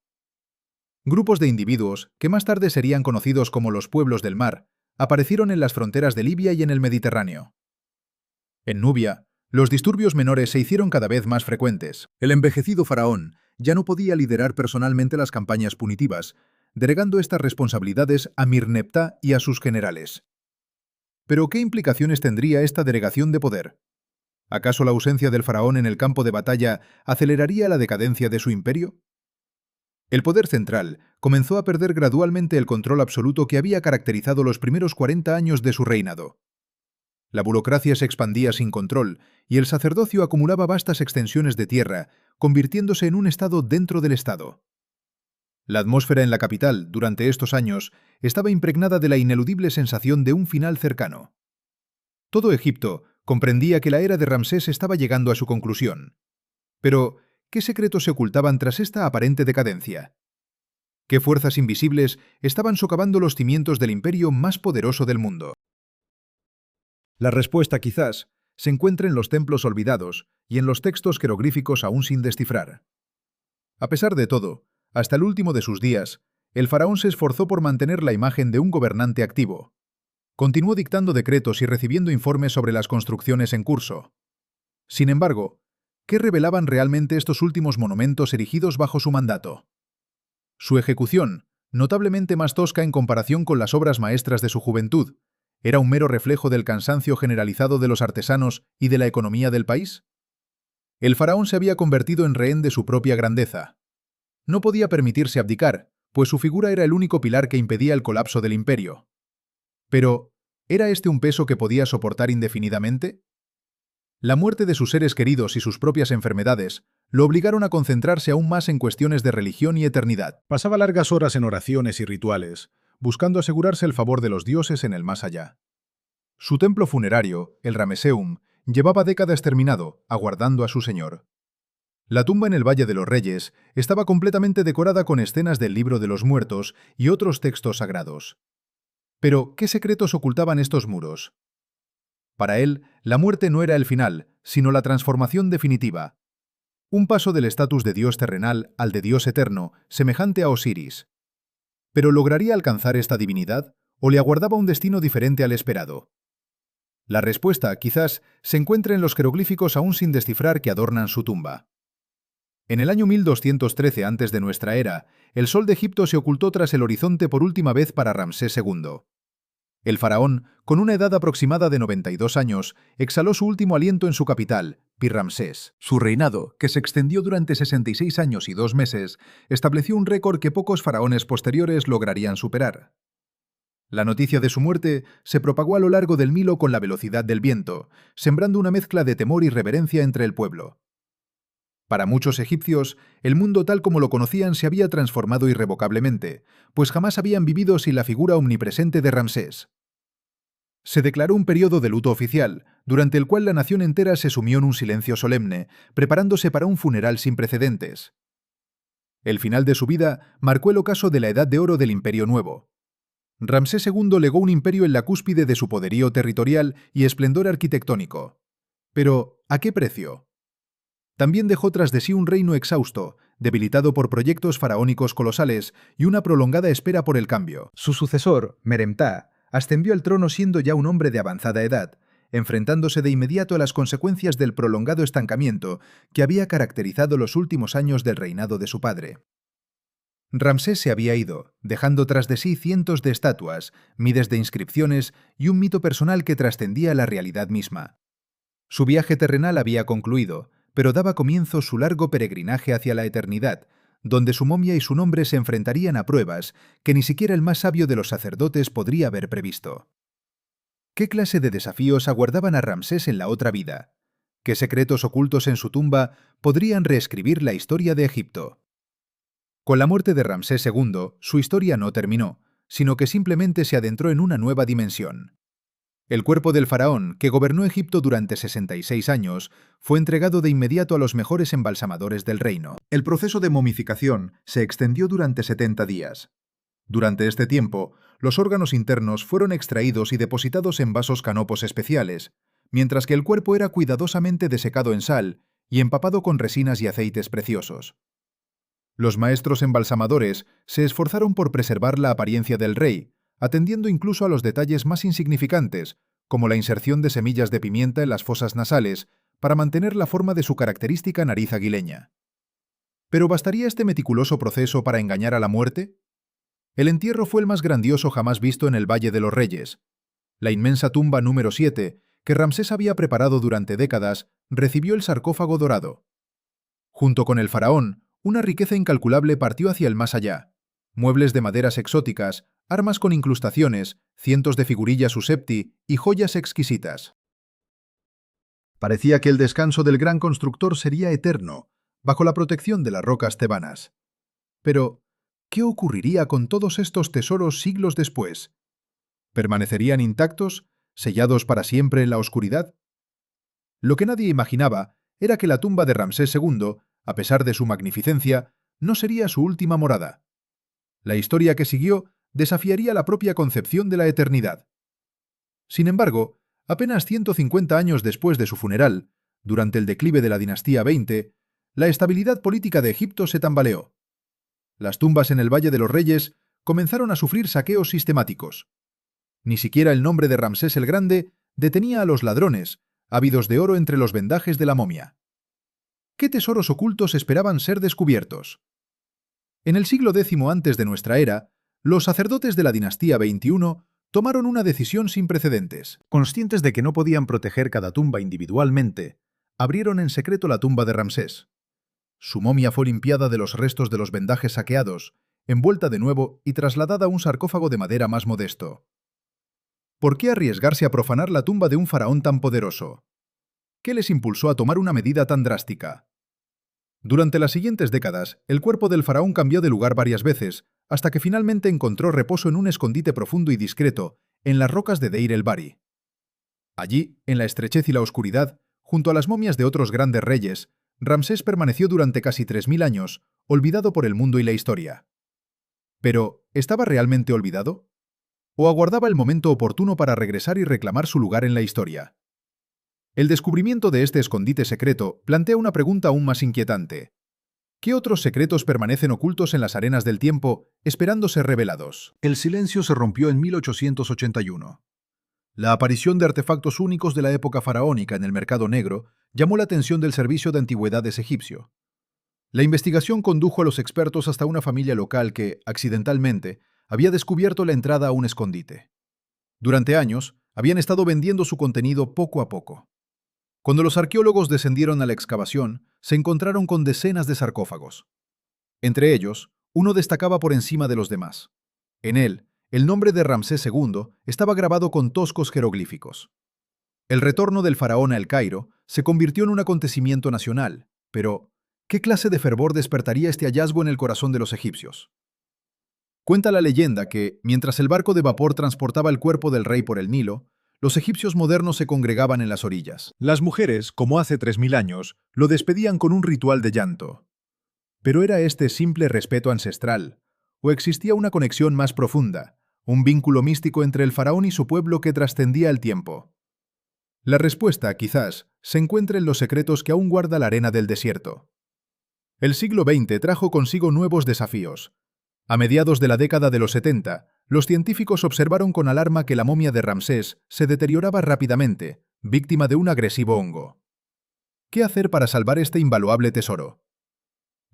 Grupos de individuos, que más tarde serían conocidos como los pueblos del mar, aparecieron en las fronteras de Libia y en el Mediterráneo. En Nubia, los disturbios menores se hicieron cada vez más frecuentes. El envejecido faraón ya no podía liderar personalmente las campañas punitivas, delegando estas responsabilidades a Merneptah y a sus generales. ¿Pero qué implicaciones tendría esta delegación de poder? ¿Acaso la ausencia del faraón en el campo de batalla aceleraría la decadencia de su imperio? El poder central comenzó a perder gradualmente el control absoluto que había caracterizado los primeros 40 años de su reinado. La burocracia se expandía sin control y el sacerdocio acumulaba vastas extensiones de tierra, convirtiéndose en un estado dentro del estado. La atmósfera en la capital, durante estos años, estaba impregnada de la ineludible sensación de un final cercano. Todo Egipto comprendía que la era de Ramsés estaba llegando a su conclusión. Pero, ¿qué secretos se ocultaban tras esta aparente decadencia? ¿Qué fuerzas invisibles estaban socavando los cimientos del imperio más poderoso del mundo? La respuesta, quizás, se encuentra en los templos olvidados y en los textos jeroglíficos aún sin descifrar. A pesar de todo, hasta el último de sus días, el faraón se esforzó por mantener la imagen de un gobernante activo. Continuó dictando decretos y recibiendo informes sobre las construcciones en curso. Sin embargo, ¿qué revelaban realmente estos últimos monumentos erigidos bajo su mandato? Su ejecución, notablemente más tosca en comparación con las obras maestras de su juventud, ¿era un mero reflejo del cansancio generalizado de los artesanos y de la economía del país? El faraón se había convertido en rehén de su propia grandeza. No podía permitirse abdicar, pues su figura era el único pilar que impedía el colapso del imperio. Pero, ¿era este un peso que podía soportar indefinidamente? La muerte de sus seres queridos y sus propias enfermedades lo obligaron a concentrarse aún más en cuestiones de religión y eternidad. Pasaba largas horas en oraciones y rituales, buscando asegurarse el favor de los dioses en el más allá. Su templo funerario, el Ramesseum, llevaba décadas terminado, aguardando a su señor. La tumba en el Valle de los Reyes estaba completamente decorada con escenas del Libro de los Muertos y otros textos sagrados. Pero, ¿qué secretos ocultaban estos muros? Para él, la muerte no era el final, sino la transformación definitiva. Un paso del estatus de dios terrenal al de dios eterno, semejante a Osiris. ¿Pero lograría alcanzar esta divinidad o le aguardaba un destino diferente al esperado? La respuesta, quizás, se encuentra en los jeroglíficos aún sin descifrar que adornan su tumba. En el año 1213 antes de nuestra era, el sol de Egipto se ocultó tras el horizonte por última vez para Ramsés II. El faraón, con una edad aproximada de 92 años, exhaló su último aliento en su capital, Pi-Ramsés. Su reinado, que se extendió durante 66 años y 2 meses, estableció un récord que pocos faraones posteriores lograrían superar. La noticia de su muerte se propagó a lo largo del Nilo con la velocidad del viento, sembrando una mezcla de temor y reverencia entre el pueblo. Para muchos egipcios, el mundo tal como lo conocían se había transformado irrevocablemente, pues jamás habían vivido sin la figura omnipresente de Ramsés. Se declaró un periodo de luto oficial, durante el cual la nación entera se sumió en un silencio solemne, preparándose para un funeral sin precedentes. El final de su vida marcó el ocaso de la Edad de Oro del Imperio Nuevo. Ramsés II legó un imperio en la cúspide de su poderío territorial y esplendor arquitectónico. Pero, ¿a qué precio? También dejó tras de sí un reino exhausto, debilitado por proyectos faraónicos colosales y una prolongada espera por el cambio. Su sucesor, Meremtah, ascendió al trono siendo ya un hombre de avanzada edad, enfrentándose de inmediato a las consecuencias del prolongado estancamiento que había caracterizado los últimos años del reinado de su padre. Ramsés se había ido, dejando tras de sí cientos de estatuas, miles de inscripciones y un mito personal que trascendía la realidad misma. Su viaje terrenal había concluido, pero daba comienzo su largo peregrinaje hacia la eternidad, donde su momia y su nombre se enfrentarían a pruebas que ni siquiera el más sabio de los sacerdotes podría haber previsto. ¿Qué clase de desafíos aguardaban a Ramsés en la otra vida? ¿Qué secretos ocultos en su tumba podrían reescribir la historia de Egipto? Con la muerte de Ramsés II, su historia no terminó, sino que simplemente se adentró en una nueva dimensión. El cuerpo del faraón, que gobernó Egipto durante 66 años, fue entregado de inmediato a los mejores embalsamadores del reino. El proceso de momificación se extendió durante 70 días. Durante este tiempo, los órganos internos fueron extraídos y depositados en vasos canopos especiales, mientras que el cuerpo era cuidadosamente desecado en sal y empapado con resinas y aceites preciosos. Los maestros embalsamadores se esforzaron por preservar la apariencia del rey, atendiendo incluso a los detalles más insignificantes, como la inserción de semillas de pimienta en las fosas nasales para mantener la forma de su característica nariz aguileña. ¿Pero bastaría este meticuloso proceso para engañar a la muerte? El entierro fue el más grandioso jamás visto en el Valle de los Reyes. La inmensa tumba número 7, que Ramsés había preparado durante décadas, recibió el sarcófago dorado. Junto con el faraón, una riqueza incalculable partió hacia el más allá. Muebles de maderas exóticas, armas con incrustaciones, cientos de figurillas usepti y joyas exquisitas. Parecía que el descanso del gran constructor sería eterno, bajo la protección de las rocas tebanas. Pero, ¿qué ocurriría con todos estos tesoros siglos después? ¿Permanecerían intactos, sellados para siempre en la oscuridad? Lo que nadie imaginaba era que la tumba de Ramsés II, a pesar de su magnificencia, no sería su última morada. La historia que siguió desafiaría la propia concepción de la eternidad. Sin embargo, apenas 150 años después de su funeral, durante el declive de la dinastía 20, la estabilidad política de Egipto se tambaleó. Las tumbas en el Valle de los Reyes comenzaron a sufrir saqueos sistemáticos. Ni siquiera el nombre de Ramsés el Grande detenía a los ladrones, ávidos de oro entre los vendajes de la momia. ¿Qué tesoros ocultos esperaban ser descubiertos? En el siglo X antes de nuestra era, los sacerdotes de la dinastía 21 tomaron una decisión sin precedentes. Conscientes de que no podían proteger cada tumba individualmente, abrieron en secreto la tumba de Ramsés. Su momia fue limpiada de los restos de los vendajes saqueados, envuelta de nuevo y trasladada a un sarcófago de madera más modesto. ¿Por qué arriesgarse a profanar la tumba de un faraón tan poderoso? ¿Qué les impulsó a tomar una medida tan drástica? Durante las siguientes décadas, el cuerpo del faraón cambió de lugar varias veces, hasta que finalmente encontró reposo en un escondite profundo y discreto, en las rocas de Deir el-Bahri. Allí, en la estrechez y la oscuridad, junto a las momias de otros grandes reyes, Ramsés permaneció durante casi 3000 años, olvidado por el mundo y la historia. Pero, ¿estaba realmente olvidado? ¿O aguardaba el momento oportuno para regresar y reclamar su lugar en la historia? El descubrimiento de este escondite secreto plantea una pregunta aún más inquietante. ¿Qué otros secretos permanecen ocultos en las arenas del tiempo, esperando ser revelados? El silencio se rompió en 1881. La aparición de artefactos únicos de la época faraónica en el mercado negro llamó la atención del Servicio de Antigüedades egipcio. La investigación condujo a los expertos hasta una familia local que, accidentalmente, había descubierto la entrada a un escondite. Durante años, habían estado vendiendo su contenido poco a poco. Cuando los arqueólogos descendieron a la excavación, se encontraron con decenas de sarcófagos. Entre ellos, uno destacaba por encima de los demás. En él, el nombre de Ramsés II estaba grabado con toscos jeroglíficos. El retorno del faraón a El Cairo se convirtió en un acontecimiento nacional, pero ¿qué clase de fervor despertaría este hallazgo en el corazón de los egipcios? Cuenta la leyenda que, mientras el barco de vapor transportaba el cuerpo del rey por el Nilo, los egipcios modernos se congregaban en las orillas. Las mujeres, como hace 3000 años, lo despedían con un ritual de llanto. ¿Pero era este simple respeto ancestral? ¿O existía una conexión más profunda, un vínculo místico entre el faraón y su pueblo que trascendía el tiempo? La respuesta, quizás, se encuentra en los secretos que aún guarda la arena del desierto. El siglo XX trajo consigo nuevos desafíos. A mediados de la década de los 70, los científicos observaron con alarma que la momia de Ramsés se deterioraba rápidamente, víctima de un agresivo hongo. ¿Qué hacer para salvar este invaluable tesoro?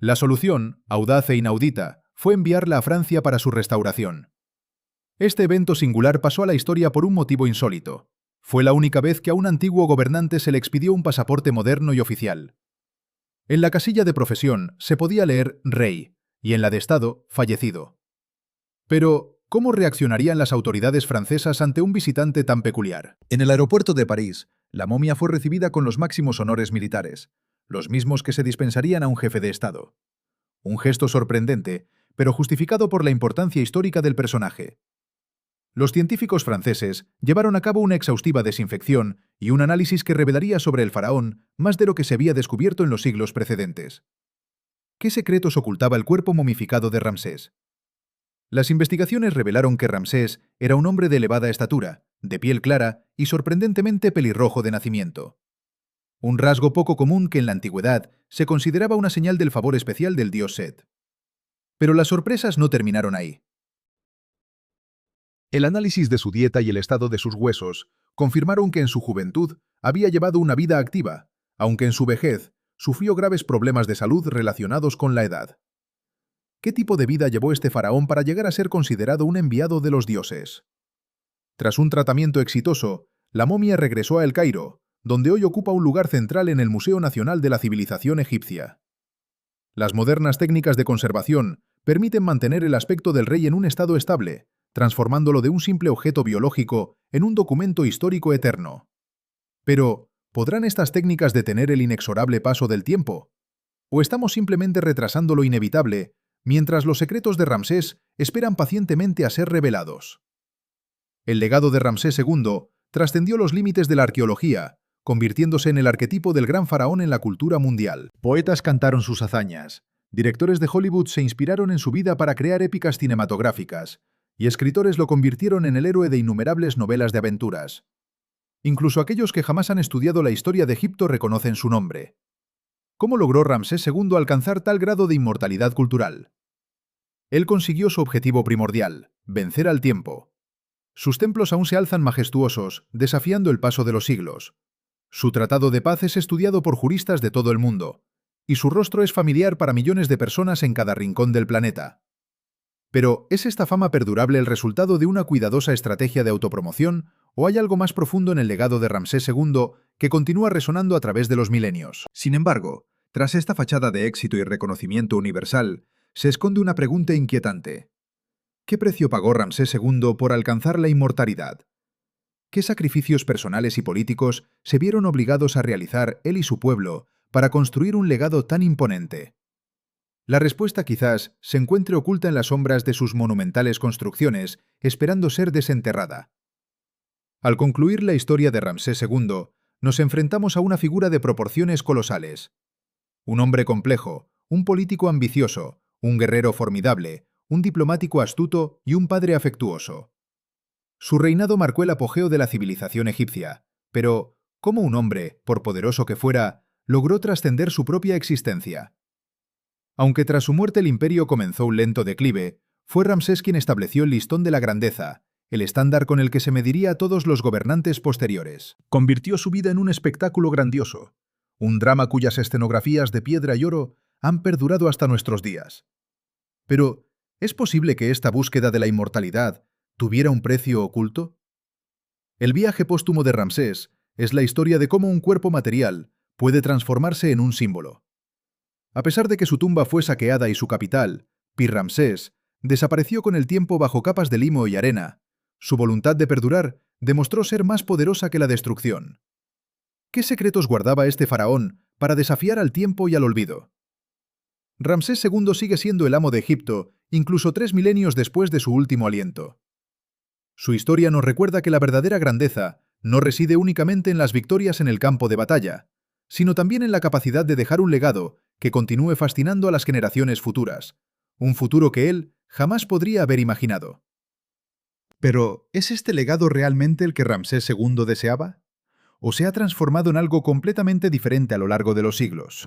La solución, audaz e inaudita, fue enviarla a Francia para su restauración. Este evento singular pasó a la historia por un motivo insólito. Fue la única vez que a un antiguo gobernante se le expidió un pasaporte moderno y oficial. En la casilla de profesión se podía leer «Rey» y en la de Estado «Fallecido». Pero, ¿cómo reaccionarían las autoridades francesas ante un visitante tan peculiar? En el aeropuerto de París, la momia fue recibida con los máximos honores militares, los mismos que se dispensarían a un jefe de Estado. Un gesto sorprendente, pero justificado por la importancia histórica del personaje. Los científicos franceses llevaron a cabo una exhaustiva desinfección y un análisis que revelaría sobre el faraón más de lo que se había descubierto en los siglos precedentes. ¿Qué secretos ocultaba el cuerpo momificado de Ramsés? Las investigaciones revelaron que Ramsés era un hombre de elevada estatura, de piel clara y sorprendentemente pelirrojo de nacimiento. Un rasgo poco común que en la antigüedad se consideraba una señal del favor especial del dios Set. Pero las sorpresas no terminaron ahí. El análisis de su dieta y el estado de sus huesos confirmaron que en su juventud había llevado una vida activa, aunque en su vejez sufrió graves problemas de salud relacionados con la edad. ¿Qué tipo de vida llevó este faraón para llegar a ser considerado un enviado de los dioses? Tras un tratamiento exitoso, la momia regresó a El Cairo, donde hoy ocupa un lugar central en el Museo Nacional de la Civilización Egipcia. Las modernas técnicas de conservación permiten mantener el aspecto del rey en un estado estable, transformándolo de un simple objeto biológico en un documento histórico eterno. Pero, ¿podrán estas técnicas detener el inexorable paso del tiempo? ¿O estamos simplemente retrasando lo inevitable, mientras los secretos de Ramsés esperan pacientemente a ser revelados? El legado de Ramsés II trascendió los límites de la arqueología, convirtiéndose en el arquetipo del gran faraón en la cultura mundial. Poetas cantaron sus hazañas, directores de Hollywood se inspiraron en su vida para crear épicas cinematográficas, y escritores lo convirtieron en el héroe de innumerables novelas de aventuras. Incluso aquellos que jamás han estudiado la historia de Egipto reconocen su nombre. ¿Cómo logró Ramsés II alcanzar tal grado de inmortalidad cultural? Él consiguió su objetivo primordial, vencer al tiempo. Sus templos aún se alzan majestuosos, desafiando el paso de los siglos. Su tratado de paz es estudiado por juristas de todo el mundo, y su rostro es familiar para millones de personas en cada rincón del planeta. Pero, ¿es esta fama perdurable el resultado de una cuidadosa estrategia de autopromoción o hay algo más profundo en el legado de Ramsés II que continúa resonando a través de los milenios? Sin embargo, tras esta fachada de éxito y reconocimiento universal, se esconde una pregunta inquietante. ¿Qué precio pagó Ramsés II por alcanzar la inmortalidad? ¿Qué sacrificios personales y políticos se vieron obligados a realizar él y su pueblo para construir un legado tan imponente? La respuesta quizás se encuentre oculta en las sombras de sus monumentales construcciones, esperando ser desenterrada. Al concluir la historia de Ramsés II, nos enfrentamos a una figura de proporciones colosales. Un hombre complejo, un político ambicioso, un guerrero formidable, un diplomático astuto y un padre afectuoso. Su reinado marcó el apogeo de la civilización egipcia, pero ¿cómo un hombre, por poderoso que fuera, logró trascender su propia existencia? Aunque tras su muerte el imperio comenzó un lento declive, fue Ramsés quien estableció el listón de la grandeza, el estándar con el que se mediría a todos los gobernantes posteriores. Convirtió su vida en un espectáculo grandioso, un drama cuyas escenografías de piedra y oro han perdurado hasta nuestros días. Pero, ¿es posible que esta búsqueda de la inmortalidad tuviera un precio oculto? El viaje póstumo de Ramsés es la historia de cómo un cuerpo material puede transformarse en un símbolo. A pesar de que su tumba fue saqueada y su capital, Pi-Ramsés, desapareció con el tiempo bajo capas de limo y arena, su voluntad de perdurar demostró ser más poderosa que la destrucción. ¿Qué secretos guardaba este faraón para desafiar al tiempo y al olvido? Ramsés II sigue siendo el amo de Egipto, incluso 3 milenios después de su último aliento. Su historia nos recuerda que la verdadera grandeza no reside únicamente en las victorias en el campo de batalla, sino también en la capacidad de dejar un legado que continúe fascinando a las generaciones futuras, un futuro que él jamás podría haber imaginado. Pero, ¿es este legado realmente el que Ramsés II deseaba? ¿O se ha transformado en algo completamente diferente a lo largo de los siglos?